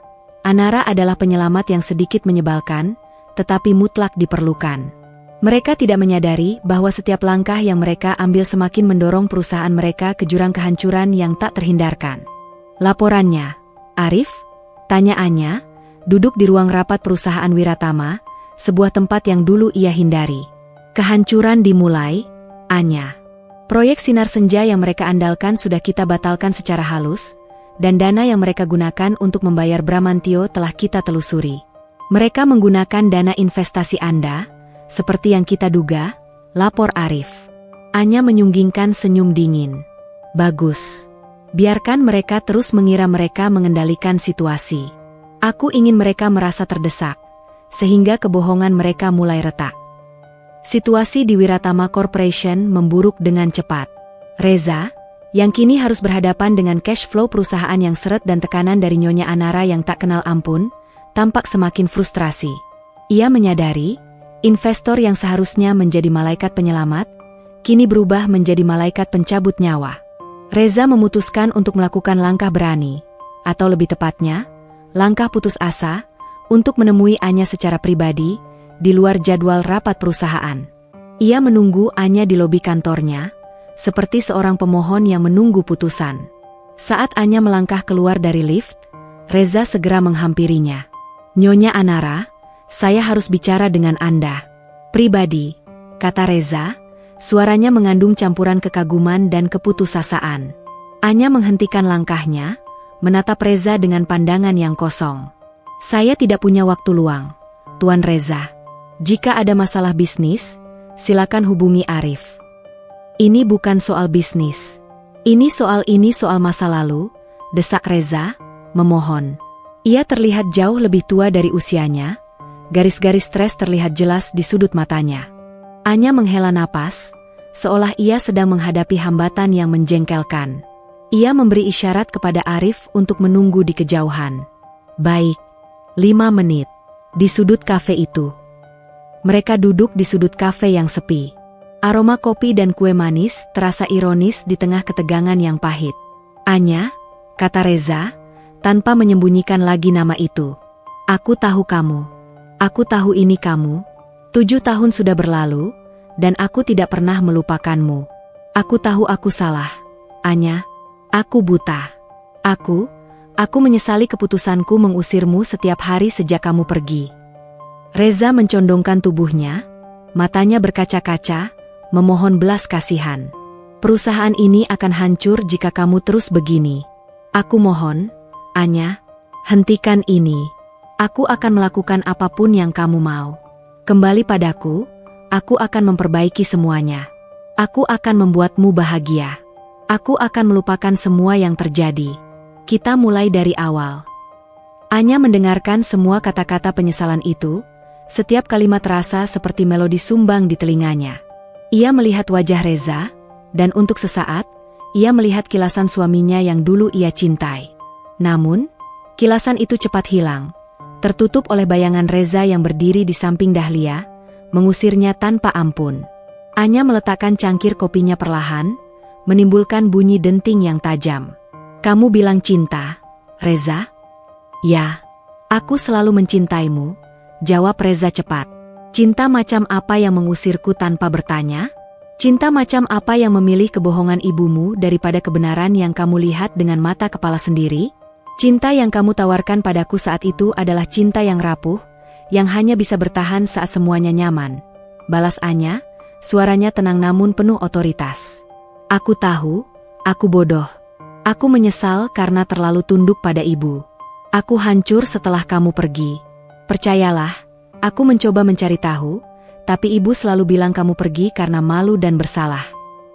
Anara adalah penyelamat yang sedikit menyebalkan, tetapi mutlak diperlukan. Mereka tidak menyadari bahwa setiap langkah yang mereka ambil semakin mendorong perusahaan mereka ke jurang kehancuran yang tak terhindarkan. Laporannya, Arif? Tanya Anya, duduk di ruang rapat perusahaan Wiratama, sebuah tempat yang dulu ia hindari. Kehancuran dimulai, Anya. Proyek Sinar Senja yang mereka andalkan sudah kita batalkan secara halus, dan dana yang mereka gunakan untuk membayar Bramantio telah kita telusuri. Mereka menggunakan dana investasi Anda, seperti yang kita duga, lapor Arif. Anya menyunggingkan senyum dingin. Bagus. Biarkan mereka terus mengira mereka mengendalikan situasi. Aku ingin mereka merasa terdesak, sehingga kebohongan mereka mulai retak. Situasi di Wiratama Corporation memburuk dengan cepat. Reza, yang kini harus berhadapan dengan cash flow perusahaan yang seret dan tekanan dari Nyonya Anara yang tak kenal ampun, tampak semakin frustrasi. Ia menyadari, investor yang seharusnya menjadi malaikat penyelamat, kini berubah menjadi malaikat pencabut nyawa. Reza memutuskan untuk melakukan langkah berani, atau lebih tepatnya, langkah putus asa, untuk menemui Anya secara pribadi, di luar jadwal rapat perusahaan. Ia menunggu Anya di lobi kantornya, seperti seorang pemohon yang menunggu putusan. Saat Anya melangkah keluar dari lift, Reza segera menghampirinya. Nyonya Anara, saya harus bicara dengan Anda. Pribadi, kata Reza, suaranya mengandung campuran kekaguman dan keputusasaan. Anya menghentikan langkahnya, menatap Reza dengan pandangan yang kosong. Saya tidak punya waktu luang, Tuan Reza. Jika ada masalah bisnis, silakan hubungi Arif. Ini bukan soal bisnis. Ini soal masa lalu, desak Reza, memohon. Ia terlihat jauh lebih tua dari usianya, garis-garis stres terlihat jelas di sudut matanya. Anya menghela napas, seolah ia sedang menghadapi hambatan yang menjengkelkan. Ia memberi isyarat kepada Arif untuk menunggu di kejauhan. Baik, 5 menit. Di sudut kafe itu. Mereka duduk di sudut kafe yang sepi. Aroma kopi dan kue manis terasa ironis di tengah ketegangan yang pahit. Anya, kata Reza, tanpa menyembunyikan lagi nama itu. Aku tahu kamu. Aku tahu ini kamu. 7 tahun sudah berlalu, dan aku tidak pernah melupakanmu. Aku tahu aku salah. Anya, aku buta. Aku menyesali keputusanku mengusirmu setiap hari sejak kamu pergi. Reza mencondongkan tubuhnya, matanya berkaca-kaca, memohon belas kasihan. Perusahaan ini akan hancur jika kamu terus begini. Aku mohon, Anya, hentikan ini. Aku akan melakukan apapun yang kamu mau. Kembali padaku, aku akan memperbaiki semuanya. Aku akan membuatmu bahagia. Aku akan melupakan semua yang terjadi. Kita mulai dari awal. Anya mendengarkan semua kata-kata penyesalan itu, setiap kalimat terasa seperti melodi sumbang di telinganya. Ia melihat wajah Reza, dan untuk sesaat, ia melihat kilasan suaminya yang dulu ia cintai. Namun, kilasan itu cepat hilang, tertutup oleh bayangan Reza yang berdiri di samping Dahlia, mengusirnya tanpa ampun. Anya meletakkan cangkir kopinya perlahan, menimbulkan bunyi denting yang tajam. Kamu bilang cinta, Reza? Ya, aku selalu mencintaimu, jawab Reza cepat. Cinta macam apa yang mengusirku tanpa bertanya? Cinta macam apa yang memilih kebohongan ibumu daripada kebenaran yang kamu lihat dengan mata kepala sendiri? Cinta yang kamu tawarkan padaku saat itu adalah cinta yang rapuh, yang hanya bisa bertahan saat semuanya nyaman. Balas Anya, suaranya tenang namun penuh otoritas. Aku tahu, aku bodoh. Aku menyesal karena terlalu tunduk pada ibu. Aku hancur setelah kamu pergi. Percayalah, aku mencoba mencari tahu, tapi ibu selalu bilang kamu pergi karena malu dan bersalah.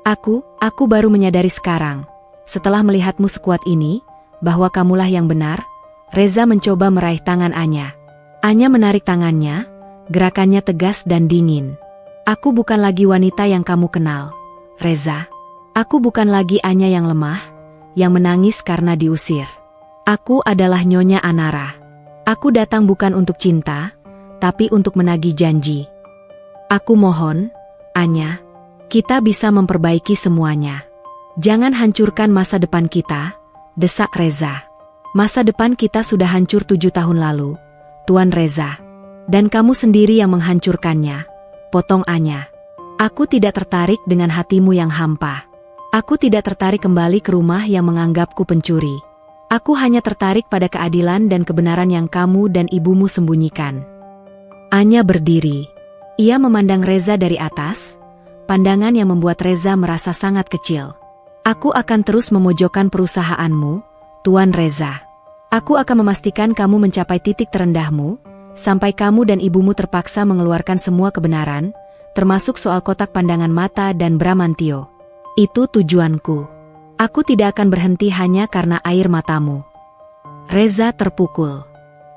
Aku baru menyadari sekarang, setelah melihatmu sekuat ini, bahwa kamulah yang benar. Reza mencoba meraih tangan Anya. Anya menarik tangannya, gerakannya tegas dan dingin. Aku bukan lagi wanita yang kamu kenal, Reza. Aku bukan lagi Anya yang lemah, yang menangis karena diusir. Aku adalah Nyonya Anara. Aku datang bukan untuk cinta, tapi untuk menagih janji. Aku mohon, Anya, kita bisa memperbaiki semuanya. Jangan hancurkan masa depan kita, desak Reza. Masa depan kita sudah hancur 7 tahun lalu, Tuan Reza. Dan kamu sendiri yang menghancurkannya, potong Anya. Aku tidak tertarik dengan hatimu yang hampa. Aku tidak tertarik kembali ke rumah yang menganggapku pencuri. Aku hanya tertarik pada keadilan dan kebenaran yang kamu dan ibumu sembunyikan. Anya berdiri. Ia memandang Reza dari atas, pandangan yang membuat Reza merasa sangat kecil. Aku akan terus memojokkan perusahaanmu, Tuan Reza. Aku akan memastikan kamu mencapai titik terendahmu, sampai kamu dan ibumu terpaksa mengeluarkan semua kebenaran, termasuk soal kotak pandangan mata dan Bramantio. Itu tujuanku. Aku tidak akan berhenti hanya karena air matamu. Reza terpukul.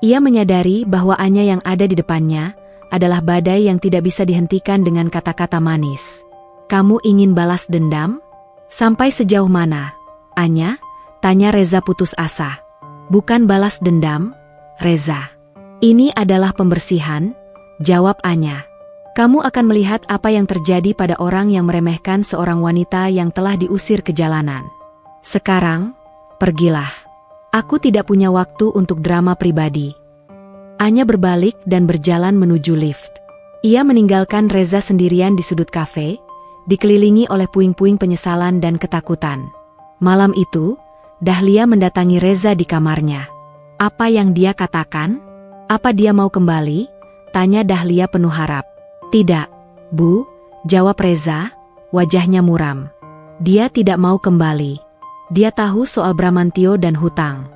Ia menyadari bahwa Anya yang ada di depannya adalah badai yang tidak bisa dihentikan dengan kata-kata manis. Kamu ingin balas dendam? Sampai sejauh mana, Anya? Tanya Reza putus asa. Bukan balas dendam, Reza. Ini adalah pembersihan, jawab Anya. Kamu akan melihat apa yang terjadi pada orang yang meremehkan seorang wanita yang telah diusir ke jalanan. Sekarang, pergilah. Aku tidak punya waktu untuk drama pribadi. Anya berbalik dan berjalan menuju lift. Ia meninggalkan Reza sendirian di sudut kafe, dikelilingi oleh puing-puing penyesalan dan ketakutan. Malam itu, Dahlia mendatangi Reza di kamarnya. Apa yang dia katakan? Apa dia mau kembali? Tanya Dahlia penuh harap. Tidak, Bu, jawab Reza, wajahnya muram. Dia tidak mau kembali. Dia tahu soal Bramantio dan hutang.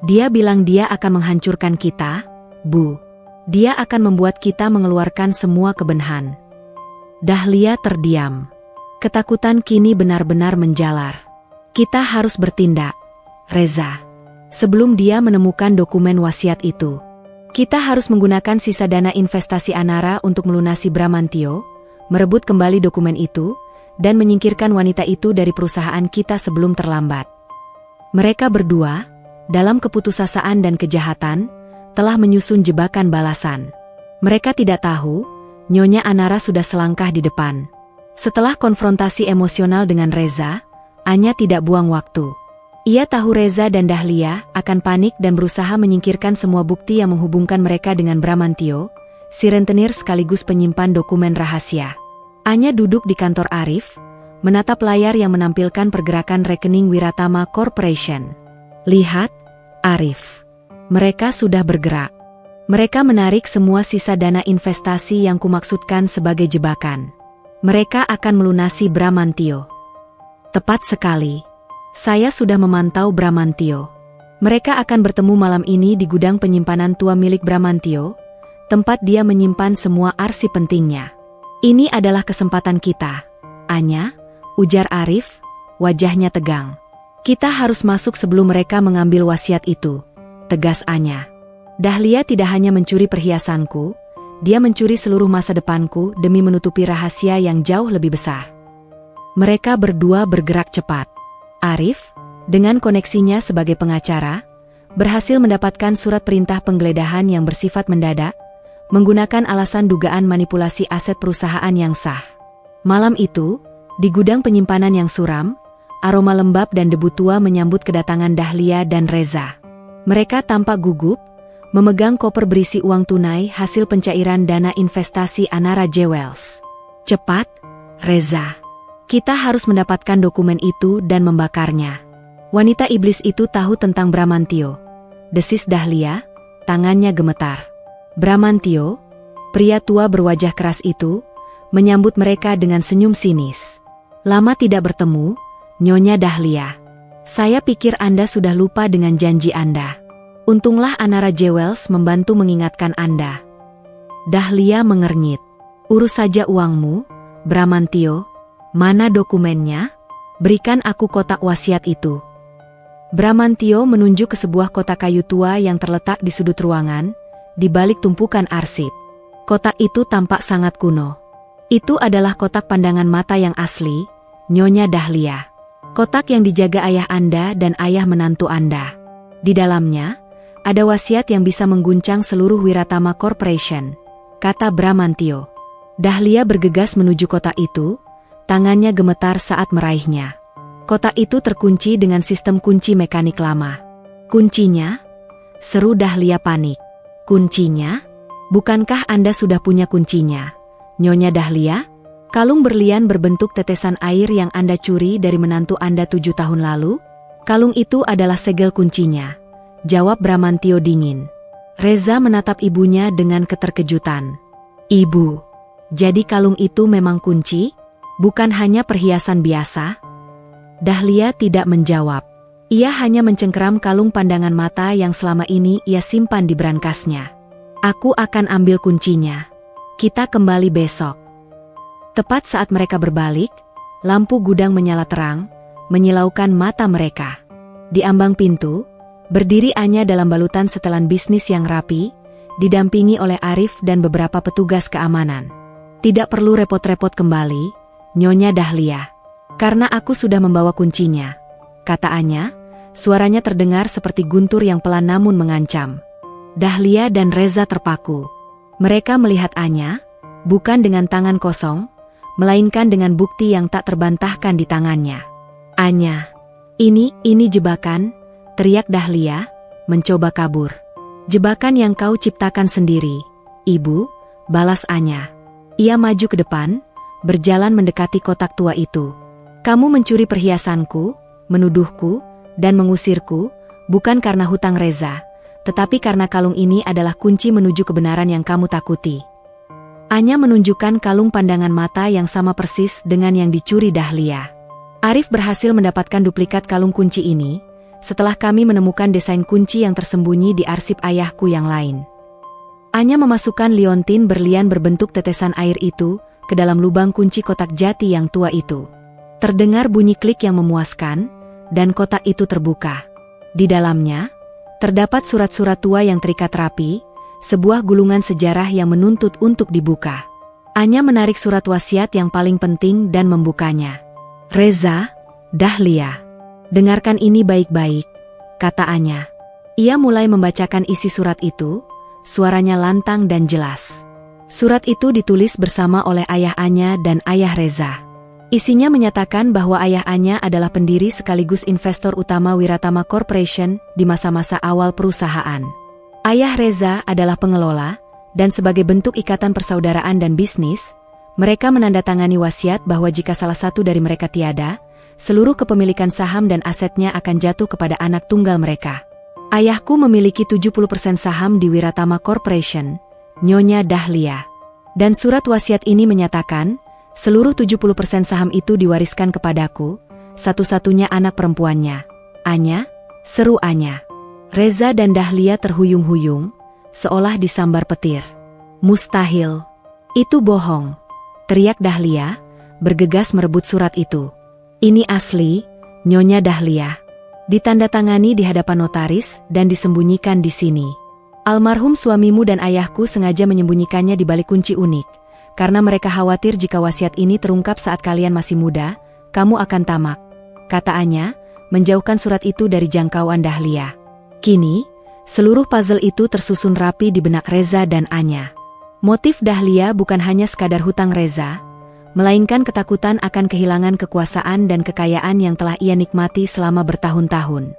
Dia bilang dia akan menghancurkan kita, Bu. Dia akan membuat kita mengeluarkan semua kebenaran. Dahlia terdiam. Ketakutan kini benar-benar menjalar. Kita harus bertindak, Reza. Sebelum dia menemukan dokumen wasiat itu, kita harus menggunakan sisa dana investasi Anara untuk melunasi Bramantio, merebut kembali dokumen itu, dan menyingkirkan wanita itu dari perusahaan kita sebelum terlambat. Mereka berdua, dalam keputusasaan dan kejahatan, telah menyusun jebakan balasan. Mereka tidak tahu, Nyonya Anara sudah selangkah di depan. Setelah konfrontasi emosional dengan Reza, Anya tidak buang waktu. Ia tahu Reza dan Dahlia akan panik dan berusaha menyingkirkan semua bukti yang menghubungkan mereka dengan Bramantio, si rentenir sekaligus penyimpan dokumen rahasia. Anya duduk di kantor Arif, menatap layar yang menampilkan pergerakan rekening Wiratama Corporation. Lihat, Arif. Mereka sudah bergerak. Mereka menarik semua sisa dana investasi yang kumaksudkan sebagai jebakan. Mereka akan melunasi Bramantio. Tepat sekali. Saya sudah memantau Bramantio. Mereka akan bertemu malam ini di gudang penyimpanan tua milik Bramantio, tempat dia menyimpan semua arsip pentingnya. Ini adalah kesempatan kita, Anya, ujar Arif, wajahnya tegang. Kita harus masuk sebelum mereka mengambil wasiat itu, tegas Anya. Dahlia tidak hanya mencuri perhiasanku, dia mencuri seluruh masa depanku demi menutupi rahasia yang jauh lebih besar. Mereka berdua bergerak cepat. Arif, dengan koneksinya sebagai pengacara, berhasil mendapatkan surat perintah penggeledahan yang bersifat mendadak, menggunakan alasan dugaan manipulasi aset perusahaan yang sah. Malam itu, di gudang penyimpanan yang suram, aroma lembab dan debu tua menyambut kedatangan Dahlia dan Reza. Mereka tampak gugup, memegang koper berisi uang tunai hasil pencairan dana investasi Anara Jewels. Cepat, Reza. Kita harus mendapatkan dokumen itu dan membakarnya. Wanita iblis itu tahu tentang Bramantio, desis Dahlia, tangannya gemetar. Bramantio, pria tua berwajah keras itu, menyambut mereka dengan senyum sinis. Lama tidak bertemu, Nyonya Dahlia. Saya pikir Anda sudah lupa dengan janji Anda. Untunglah Anara Jewels membantu mengingatkan Anda. Dahlia mengernyit. Urus saja uangmu, Bramantio. Mana dokumennya? Berikan aku kotak wasiat itu. Bramantio menunjuk ke sebuah kotak kayu tua yang terletak di sudut ruangan, di balik tumpukan arsip. Kotak itu tampak sangat kuno. Itu adalah kotak pandangan mata yang asli, Nyonya Dahlia. Kotak yang dijaga ayah Anda dan ayah menantu Anda. Di dalamnya, ada wasiat yang bisa mengguncang seluruh Wiratama Corporation, kata Bramantio. Dahlia bergegas menuju kotak itu, tangannya gemetar saat meraihnya. Kotak itu terkunci dengan sistem kunci mekanik lama. Kuncinya? Seru Dahlia panik. Kuncinya? Bukankah Anda sudah punya kuncinya, Nyonya Dahlia? Kalung berlian berbentuk tetesan air yang Anda curi dari menantu Anda 7 tahun lalu? Kalung itu adalah segel kuncinya, jawab Bramantio dingin. Reza menatap ibunya dengan keterkejutan. Ibu, jadi kalung itu memang kunci? Bukan hanya perhiasan biasa? Dahlia tidak menjawab. Ia hanya mencengkeram kalung pandangan mata yang selama ini ia simpan di brankasnya. Aku akan ambil kuncinya. Kita kembali besok. Tepat saat mereka berbalik, lampu gudang menyala terang, menyilaukan mata mereka. Di ambang pintu, berdiri Anya dalam balutan setelan bisnis yang rapi, didampingi oleh Arif dan beberapa petugas keamanan. Tidak perlu repot-repot kembali, Nyonya Dahlia. Karena aku sudah membawa kuncinya, kata Anya, suaranya terdengar seperti guntur yang pelan namun mengancam. Dahlia dan Reza terpaku. Mereka melihat Anya, bukan dengan tangan kosong, melainkan dengan bukti yang tak terbantahkan di tangannya. Anya, ini jebakan, teriak Dahlia, mencoba kabur. Jebakan yang kau ciptakan sendiri, Ibu, balas Anya. Ia maju ke depan, berjalan mendekati kotak tua itu. Kamu mencuri perhiasanku, menuduhku, dan mengusirku, bukan karena hutang Reza, tetapi karena kalung ini adalah kunci menuju kebenaran yang kamu takuti. Anya menunjukkan kalung pandangan mata yang sama persis dengan yang dicuri Dahlia. Arif berhasil mendapatkan duplikat kalung kunci ini, setelah kami menemukan desain kunci yang tersembunyi di arsip ayahku yang lain. Anya memasukkan liontin berlian berbentuk tetesan air itu ke dalam lubang kunci kotak jati yang tua itu. Terdengar bunyi klik yang memuaskan, dan kotak itu terbuka. Di dalamnya, terdapat surat-surat tua yang terikat rapi, sebuah gulungan sejarah yang menuntut untuk dibuka. Anya menarik surat wasiat yang paling penting dan membukanya. "Reza, Dahlia, dengarkan ini baik-baik," kata Anya. Ia mulai membacakan isi surat itu, suaranya lantang dan jelas. Surat itu ditulis bersama oleh ayah Anya dan ayah Reza. Isinya menyatakan bahwa ayah Anya adalah pendiri sekaligus investor utama Wiratama Corporation di masa-masa awal perusahaan. Ayah Reza adalah pengelola, dan sebagai bentuk ikatan persaudaraan dan bisnis, mereka menandatangani wasiat bahwa jika salah satu dari mereka tiada, seluruh kepemilikan saham dan asetnya akan jatuh kepada anak tunggal mereka. Ayahku memiliki 70% saham di Wiratama Corporation, Nyonya Dahlia. Dan surat wasiat ini menyatakan, seluruh 70% saham itu diwariskan kepadaku, satu-satunya anak perempuannya. "Anya," seru Anya. Reza dan Dahlia terhuyung-huyung, seolah disambar petir. "Mustahil. Itu bohong," teriak Dahlia, bergegas merebut surat itu. "Ini asli, Nyonya Dahlia. Ditandatangani di hadapan notaris dan disembunyikan di sini. Almarhum suamimu dan ayahku sengaja menyembunyikannya di balik kunci unik, karena mereka khawatir jika wasiat ini terungkap saat kalian masih muda, kamu akan tamak," kata Anya, menjauhkan surat itu dari jangkauan Dahlia. Kini, seluruh puzzle itu tersusun rapi di benak Reza dan Anya. Motif Dahlia bukan hanya sekadar hutang Reza, melainkan ketakutan akan kehilangan kekuasaan dan kekayaan yang telah ia nikmati selama bertahun-tahun.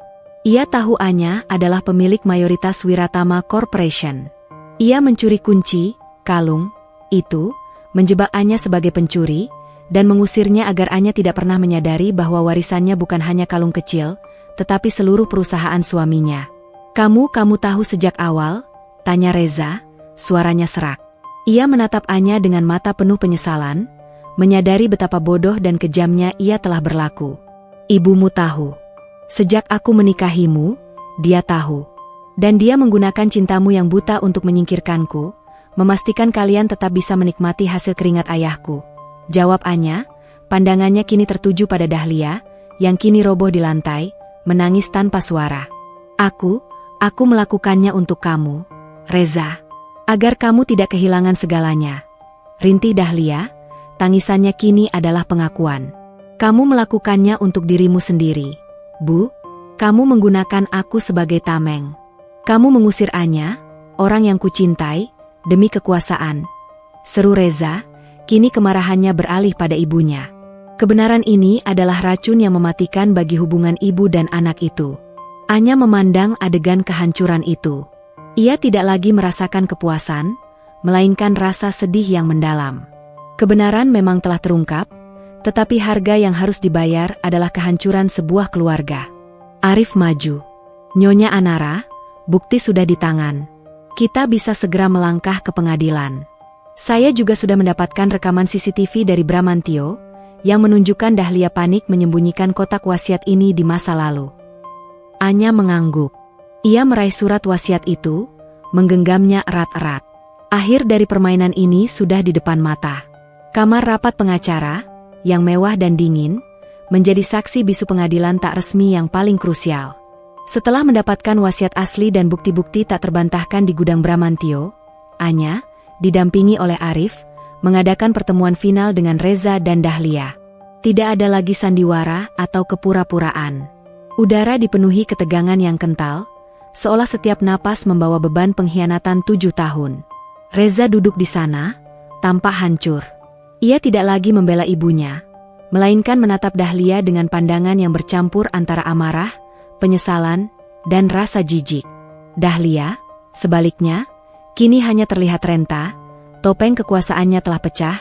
Ia tahu Anya adalah pemilik mayoritas Wiratama Corporation. Ia mencuri kunci, kalung, itu, menjebak Anya sebagai pencuri, dan mengusirnya agar Anya tidak pernah menyadari bahwa warisannya bukan hanya kalung kecil, tetapi seluruh perusahaan suaminya. Kamu tahu sejak awal?" tanya Reza, suaranya serak. Ia menatap Anya dengan mata penuh penyesalan, menyadari betapa bodoh dan kejamnya ia telah berlaku. "Ibumu tahu. Sejak aku menikahimu, dia tahu. Dan dia menggunakan cintamu yang buta untuk menyingkirkanku, memastikan kalian tetap bisa menikmati hasil keringat ayahku," jawab Anya, pandangannya kini tertuju pada Dahlia, yang kini roboh di lantai, menangis tanpa suara. Aku melakukannya untuk kamu, Reza. Agar kamu tidak kehilangan segalanya," rintih Dahlia, tangisannya kini adalah pengakuan. "Kamu melakukannya untuk dirimu sendiri. Bu, kamu menggunakan aku sebagai tameng. Kamu mengusir Anya, orang yang kucintai, demi kekuasaan," seru Reza, kini kemarahannya beralih pada ibunya. Kebenaran ini adalah racun yang mematikan bagi hubungan ibu dan anak itu. Anya memandang adegan kehancuran itu. Ia tidak lagi merasakan kepuasan, melainkan rasa sedih yang mendalam. Kebenaran memang telah terungkap, tetapi harga yang harus dibayar adalah kehancuran sebuah keluarga. Arif maju. "Nyonya Anara, bukti sudah di tangan. Kita bisa segera melangkah ke pengadilan. Saya juga sudah mendapatkan rekaman CCTV dari Bramantio, yang menunjukkan Dahlia panik menyembunyikan kotak wasiat ini di masa lalu." Anya mengangguk. Ia meraih surat wasiat itu, menggenggamnya erat-erat. Akhir dari permainan ini sudah di depan mata. Kamar rapat pengacara, yang mewah dan dingin, menjadi saksi bisu pengadilan tak resmi yang paling krusial. Setelah mendapatkan wasiat asli dan bukti-bukti tak terbantahkan di gudang Bramantio, Anya, didampingi oleh Arif, mengadakan pertemuan final dengan Reza dan Dahlia. Tidak ada lagi sandiwara atau kepura-puraan. Udara dipenuhi ketegangan yang kental, seolah setiap napas membawa beban pengkhianatan 7 tahun. Reza duduk di sana, tampak hancur. Ia tidak lagi membela ibunya, melainkan menatap Dahlia dengan pandangan yang bercampur antara amarah, penyesalan, dan rasa jijik. Dahlia, sebaliknya, kini hanya terlihat renta, topeng kekuasaannya telah pecah,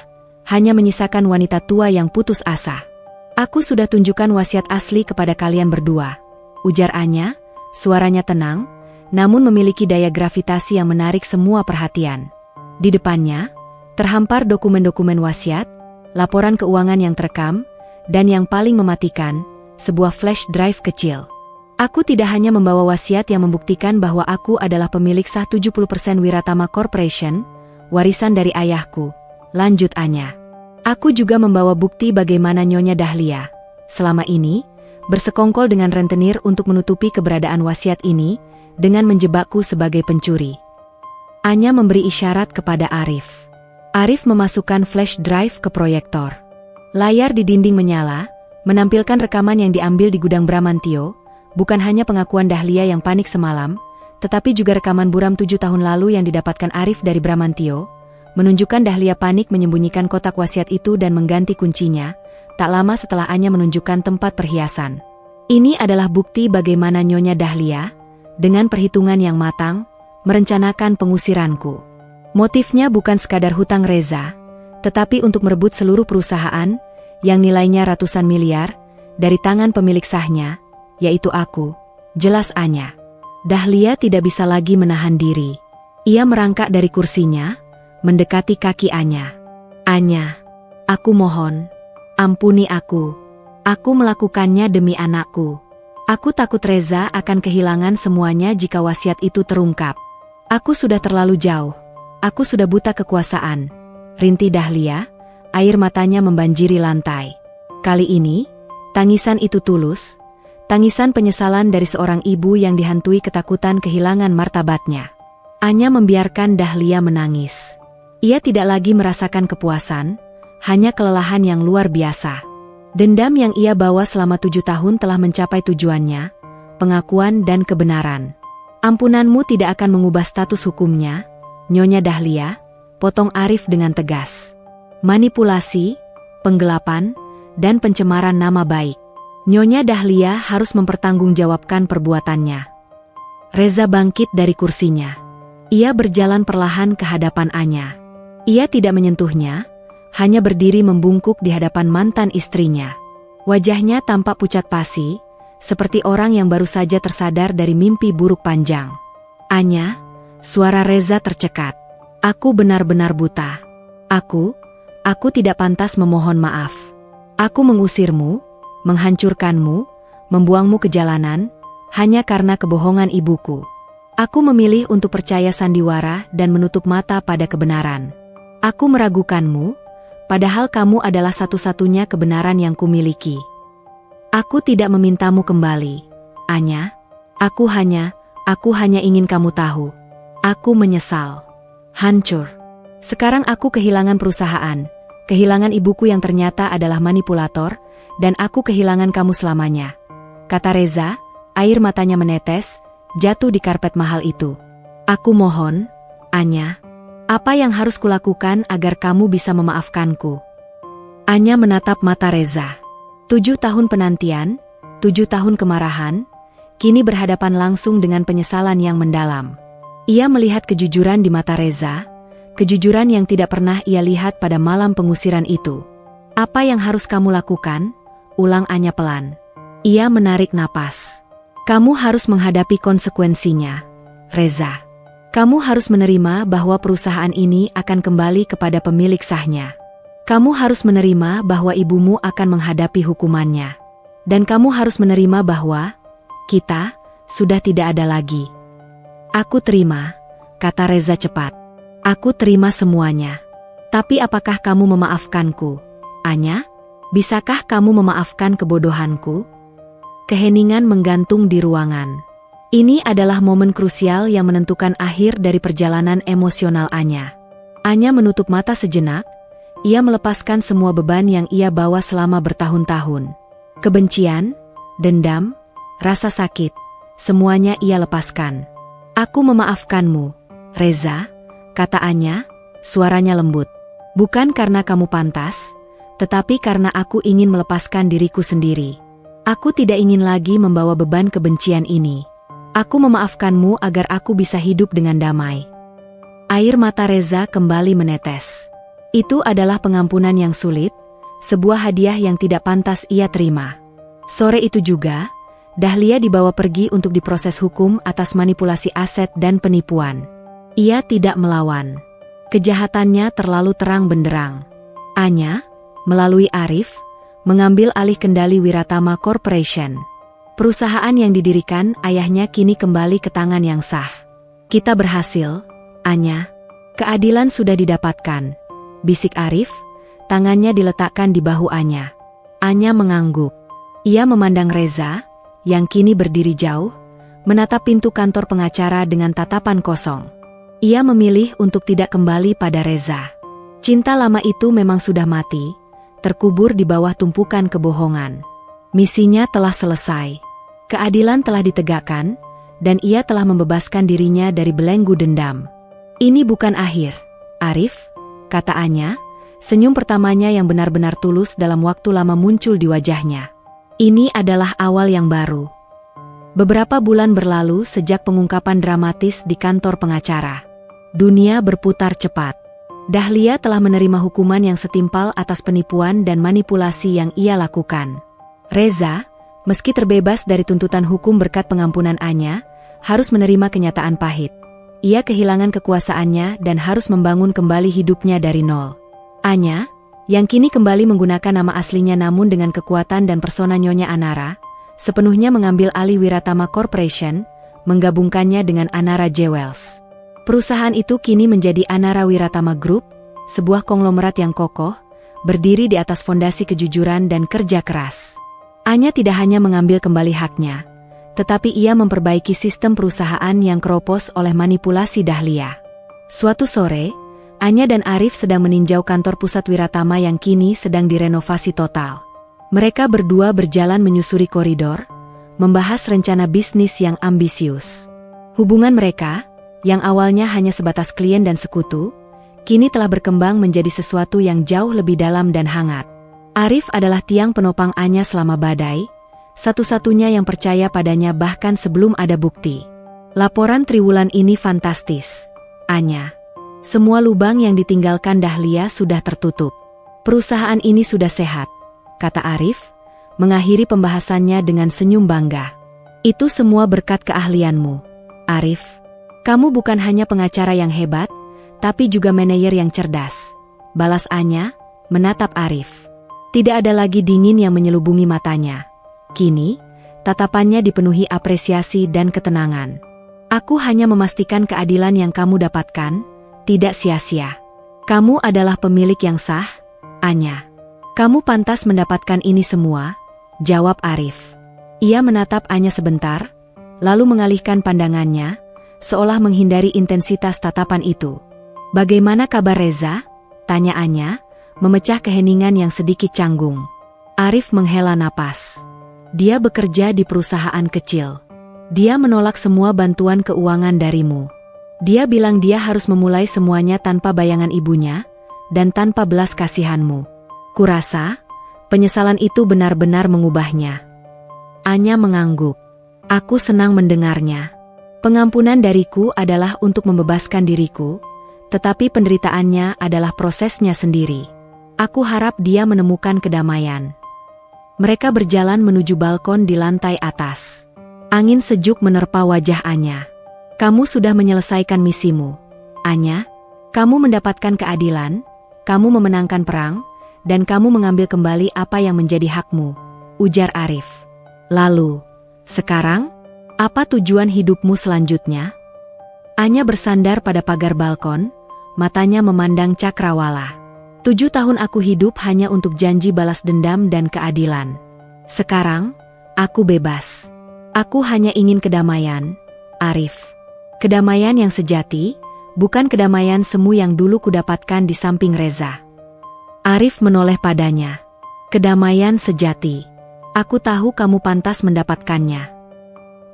hanya menyisakan wanita tua yang putus asa. "Aku sudah tunjukkan wasiat asli kepada kalian berdua," ujar Anya, suaranya tenang, namun memiliki daya gravitasi yang menarik semua perhatian. Di depannya, terhampar dokumen-dokumen wasiat, laporan keuangan yang terekam, dan yang paling mematikan, sebuah flash drive kecil. "Aku tidak hanya membawa wasiat yang membuktikan bahwa aku adalah pemilik sah 70% Wiratama Corporation, warisan dari ayahku," lanjut Anya. "Aku juga membawa bukti bagaimana Nyonya Dahlia, selama ini, bersekongkol dengan rentenir untuk menutupi keberadaan wasiat ini dengan menjebakku sebagai pencuri. Anya memberi isyarat kepada Arif. Arif memasukkan flash drive ke proyektor. Layar di dinding menyala, menampilkan rekaman yang diambil di gudang Bramantio, bukan hanya pengakuan Dahlia yang panik semalam, tetapi juga rekaman buram 7 tahun lalu yang didapatkan Arif dari Bramantio, menunjukkan Dahlia panik menyembunyikan kotak wasiat itu dan mengganti kuncinya, tak lama setelah Anya menunjukkan tempat perhiasan. Ini adalah bukti bagaimana Nyonya Dahlia, dengan perhitungan yang matang, merencanakan pengusiranku. Motifnya bukan sekadar hutang Reza, tetapi untuk merebut seluruh perusahaan, yang nilainya ratusan miliar, dari tangan pemilik sahnya, yaitu aku, jelas Anya. Dahlia tidak bisa lagi menahan diri. Ia merangkak dari kursinya, mendekati kaki Anya. Anya, aku mohon, ampuni aku. Aku melakukannya demi anakku. Aku takut Reza akan kehilangan semuanya jika wasiat itu terungkap. Aku sudah terlalu jauh. Aku sudah buta kekuasaan. Rintih Dahlia, air matanya membanjiri lantai. Kali ini, tangisan itu tulus. Tangisan penyesalan dari seorang ibu yang dihantui ketakutan kehilangan martabatnya. Anya membiarkan Dahlia menangis. Ia tidak lagi merasakan kepuasan, hanya kelelahan yang luar biasa. Dendam yang ia bawa selama 7 tahun telah mencapai tujuannya, pengakuan dan kebenaran. Ampunanmu tidak akan mengubah status hukumnya, Nyonya Dahlia, potong Arif dengan tegas. Manipulasi, penggelapan, dan pencemaran nama baik. Nyonya Dahlia harus mempertanggungjawabkan perbuatannya. Reza bangkit dari kursinya. Ia berjalan perlahan ke hadapan Anya. Ia tidak menyentuhnya, hanya berdiri membungkuk di hadapan mantan istrinya. Wajahnya tampak pucat pasi, seperti orang yang baru saja tersadar dari mimpi buruk panjang. Anya, suara Reza tercekat. Aku benar-benar buta. Aku tidak pantas memohon maaf. Aku mengusirmu, menghancurkanmu, membuangmu ke jalanan, hanya karena kebohongan ibuku. Aku memilih untuk percaya sandiwara dan menutup mata pada kebenaran. Aku meragukanmu, padahal kamu adalah satu-satunya kebenaran yang kumiliki. Aku tidak memintamu kembali, Anya. Aku hanya ingin kamu tahu. Aku menyesal. Hancur. Sekarang aku kehilangan perusahaan, kehilangan ibuku yang ternyata adalah manipulator, dan aku kehilangan kamu selamanya. Kata Reza, air matanya menetes, jatuh di karpet mahal itu. Aku mohon, Anya, apa yang harus kulakukan agar kamu bisa memaafkanku? Anya menatap mata Reza. 7 tahun penantian, 7 tahun kemarahan, kini berhadapan langsung dengan penyesalan yang mendalam. Ia melihat kejujuran di mata Reza, kejujuran yang tidak pernah ia lihat pada malam pengusiran itu. Apa yang harus kamu lakukan? Ulang Anya pelan. Ia menarik napas. Kamu harus menghadapi konsekuensinya, Reza. Kamu harus menerima bahwa perusahaan ini akan kembali kepada pemilik sahnya. Kamu harus menerima bahwa ibumu akan menghadapi hukumannya. Dan kamu harus menerima bahwa kita sudah tidak ada lagi. Aku terima, kata Reza cepat. Aku terima semuanya. Tapi apakah kamu memaafkanku, Anya? Bisakah kamu memaafkan kebodohanku? Keheningan menggantung di ruangan. Ini adalah momen krusial yang menentukan akhir dari perjalanan emosional Anya. Anya menutup mata sejenak. Ia melepaskan semua beban yang ia bawa selama bertahun-tahun. Kebencian, dendam, rasa sakit, semuanya ia lepaskan. Aku memaafkanmu, Reza, kata Anya, suaranya lembut. Bukan karena kamu pantas, tetapi karena aku ingin melepaskan diriku sendiri. Aku tidak ingin lagi membawa beban kebencian ini. Aku memaafkanmu agar aku bisa hidup dengan damai. Air mata Reza kembali menetes. Itu adalah pengampunan yang sulit, sebuah hadiah yang tidak pantas ia terima. Sore itu juga, Dahlia dibawa pergi untuk diproses hukum atas manipulasi aset dan penipuan. Ia tidak melawan. Kejahatannya terlalu terang benderang. Anya, melalui Arif, mengambil alih kendali Wiratama Corporation. Perusahaan yang didirikan ayahnya kini kembali ke tangan yang sah. Kita berhasil, Anya. Keadilan sudah didapatkan. Bisik Arif, tangannya diletakkan di bahu Anya. Anya mengangguk. Ia memandang Reza, yang kini berdiri jauh, menatap pintu kantor pengacara dengan tatapan kosong. Ia memilih untuk tidak kembali pada Reza. Cinta lama itu memang sudah mati, terkubur di bawah tumpukan kebohongan. Misinya telah selesai. Keadilan telah ditegakkan, dan ia telah membebaskan dirinya dari belenggu dendam. Ini bukan akhir, Arif, kata Anya, senyum pertamanya yang benar-benar tulus dalam waktu lama muncul di wajahnya. Ini adalah awal yang baru. Beberapa bulan berlalu sejak pengungkapan dramatis di kantor pengacara. Dunia berputar cepat. Dahlia telah menerima hukuman yang setimpal atas penipuan dan manipulasi yang ia lakukan. Reza, meski terbebas dari tuntutan hukum berkat pengampunan Anya, harus menerima kenyataan pahit. Ia kehilangan kekuasaannya dan harus membangun kembali hidupnya dari nol. Anya, yang kini kembali menggunakan nama aslinya namun dengan kekuatan dan persona Nyonya Anara, sepenuhnya mengambil alih Wiratama Corporation, menggabungkannya dengan Anara Jewels. Perusahaan itu kini menjadi Anara Wiratama Group, sebuah konglomerat yang kokoh, berdiri di atas fondasi kejujuran dan kerja keras. Anya tidak hanya mengambil kembali haknya, tetapi ia memperbaiki sistem perusahaan yang keropos oleh manipulasi Dahlia. Suatu sore, Anya dan Arif sedang meninjau kantor pusat Wiratama yang kini sedang direnovasi total. Mereka berdua berjalan menyusuri koridor, membahas rencana bisnis yang ambisius. Hubungan mereka, yang awalnya hanya sebatas klien dan sekutu, kini telah berkembang menjadi sesuatu yang jauh lebih dalam dan hangat. Arif adalah tiang penopang Anya selama badai, satu-satunya yang percaya padanya bahkan sebelum ada bukti. Laporan triwulan ini fantastis, Anya. Semua lubang yang ditinggalkan Dahlia sudah tertutup. Perusahaan ini sudah sehat, kata Arif, mengakhiri pembahasannya dengan senyum bangga. Itu semua berkat keahlianmu, Arif. Kamu bukan hanya pengacara yang hebat, tapi juga manajer yang cerdas, balas Anya, menatap Arif. Tidak ada lagi dingin yang menyelubungi matanya. Kini, tatapannya dipenuhi apresiasi dan ketenangan. Aku hanya memastikan keadilan yang kamu dapatkan tidak sia-sia. Kamu adalah pemilik yang sah, Anya. Kamu pantas mendapatkan ini semua, jawab Arif. Ia menatap Anya sebentar, lalu mengalihkan pandangannya, seolah menghindari intensitas tatapan itu. Bagaimana kabar Reza? Tanya Anya, memecah keheningan yang sedikit canggung. Arif menghela napas. Dia bekerja di perusahaan kecil. Dia menolak semua bantuan keuangan darimu. Dia bilang dia harus memulai semuanya tanpa bayangan ibunya, dan tanpa belas kasihanmu. Kurasa, penyesalan itu benar-benar mengubahnya. Anya mengangguk. Aku senang mendengarnya. Pengampunan dariku adalah untuk membebaskan diriku, tetapi penderitaannya adalah prosesnya sendiri. Aku harap dia menemukan kedamaian. Mereka berjalan menuju balkon di lantai atas. Angin sejuk menerpa wajah Anya. Kamu sudah menyelesaikan misimu, Anya. Kamu mendapatkan keadilan, kamu memenangkan perang, dan kamu mengambil kembali apa yang menjadi hakmu, ujar Arif. Lalu, sekarang, apa tujuan hidupmu selanjutnya? Anya bersandar pada pagar balkon, matanya memandang cakrawala. 7 tahun aku hidup hanya untuk janji balas dendam dan keadilan. Sekarang, aku bebas. Aku hanya ingin kedamaian, Arif. Kedamaian yang sejati, bukan kedamaian semu yang dulu kudapatkan di samping Reza. Arif menoleh padanya. Kedamaian sejati. Aku tahu kamu pantas mendapatkannya.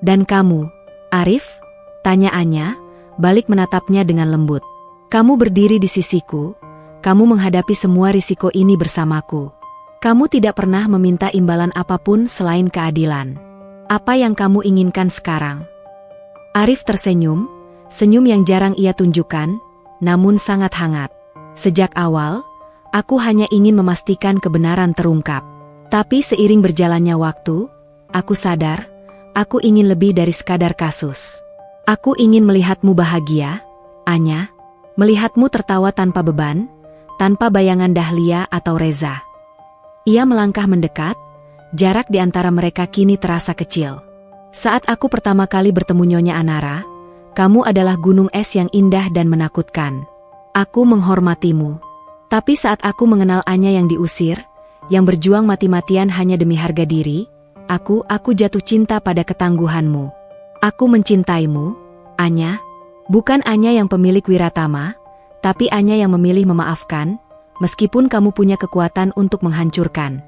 Dan kamu, Arif? Tanya Anya, balik menatapnya dengan lembut. Kamu berdiri di sisiku, kamu menghadapi semua risiko ini bersamaku. Kamu tidak pernah meminta imbalan apapun selain keadilan. Apa yang kamu inginkan sekarang? Arif tersenyum, senyum yang jarang ia tunjukkan, namun sangat hangat. Sejak awal, aku hanya ingin memastikan kebenaran terungkap. Tapi seiring berjalannya waktu, aku sadar, aku ingin lebih dari sekadar kasus. Aku ingin melihatmu bahagia, Anya. Melihatmu tertawa tanpa beban, tanpa bayangan Dahlia atau Reza. Ia melangkah mendekat, jarak di antara mereka kini terasa kecil. Saat aku pertama kali bertemu Nyonya Anara, kamu adalah gunung es yang indah dan menakutkan. Aku menghormatimu. Tapi saat aku mengenal Anya yang diusir, yang berjuang mati-matian hanya demi harga diri, Aku jatuh cinta pada ketangguhanmu. Aku mencintaimu, Anya. Bukan Anya yang pemilik Wiratama, tapi Anya yang memilih memaafkan, meskipun kamu punya kekuatan untuk menghancurkan.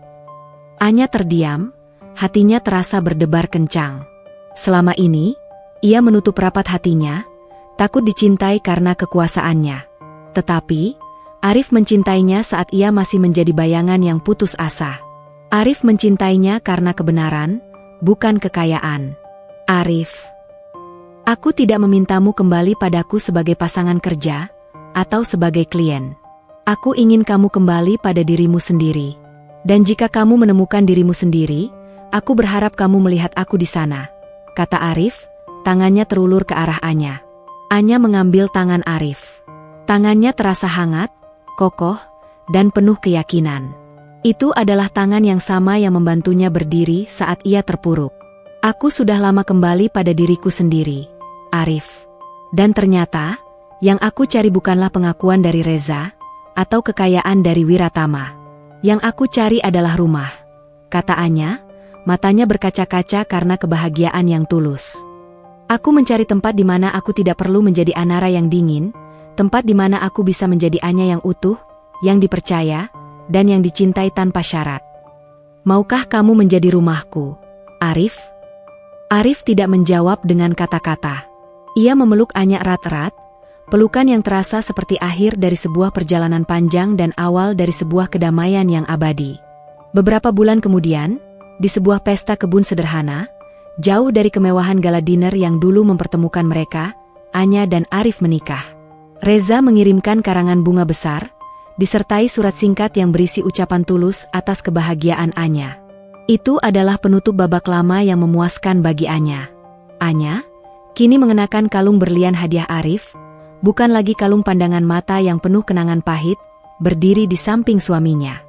Anya terdiam, hatinya terasa berdebar kencang. Selama ini, ia menutup rapat hatinya, takut dicintai karena kekuasaannya. Tetapi, Arif mencintainya saat ia masih menjadi bayangan yang putus asa. Arif mencintainya karena kebenaran, bukan kekayaan. Arif, aku tidak memintamu kembali padaku sebagai pasangan kerja, atau sebagai klien. Aku ingin kamu kembali pada dirimu sendiri. Dan jika kamu menemukan dirimu sendiri, aku berharap kamu melihat aku di sana, kata Arif, tangannya terulur ke arah Anya. Anya mengambil tangan Arif. Tangannya terasa hangat, kokoh, dan penuh keyakinan. Itu adalah tangan yang sama yang membantunya berdiri saat ia terpuruk. Aku sudah lama kembali pada diriku sendiri, Arif. Dan ternyata, yang aku cari bukanlah pengakuan dari Reza, atau kekayaan dari Wiratama. Yang aku cari adalah rumah, kata Anya, matanya berkaca-kaca karena kebahagiaan yang tulus. Aku mencari tempat di mana aku tidak perlu menjadi Anara yang dingin, tempat di mana aku bisa menjadi Anya yang utuh, yang dipercaya, dan yang dicintai tanpa syarat. Maukah kamu menjadi rumahku, Arif? Arif tidak menjawab dengan kata-kata. Ia memeluk Anya erat-erat, pelukan yang terasa seperti akhir dari sebuah perjalanan panjang dan awal dari sebuah kedamaian yang abadi. Beberapa bulan kemudian, di sebuah pesta kebun sederhana, jauh dari kemewahan gala dinner yang dulu mempertemukan mereka, Anya dan Arif menikah. Reza mengirimkan karangan bunga besar, disertai surat singkat yang berisi ucapan tulus atas kebahagiaan Anya. Itu adalah penutup babak lama yang memuaskan bagi Anya. Anya, kini mengenakan kalung berlian hadiah Arif, bukan lagi kalung pandangan mata yang penuh kenangan pahit, berdiri di samping suaminya.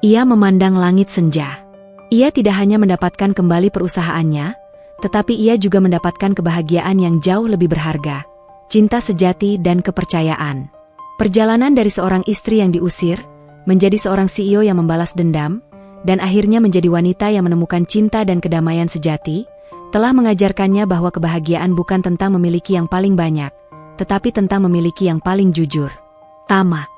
Ia memandang langit senja. Ia tidak hanya mendapatkan kembali perusahaannya, tetapi ia juga mendapatkan kebahagiaan yang jauh lebih berharga, cinta sejati dan kepercayaan. Perjalanan dari seorang istri yang diusir, menjadi seorang CEO yang membalas dendam, dan akhirnya menjadi wanita yang menemukan cinta dan kedamaian sejati, telah mengajarkannya bahwa kebahagiaan bukan tentang memiliki yang paling banyak, tetapi tentang memiliki yang paling jujur. Tamat.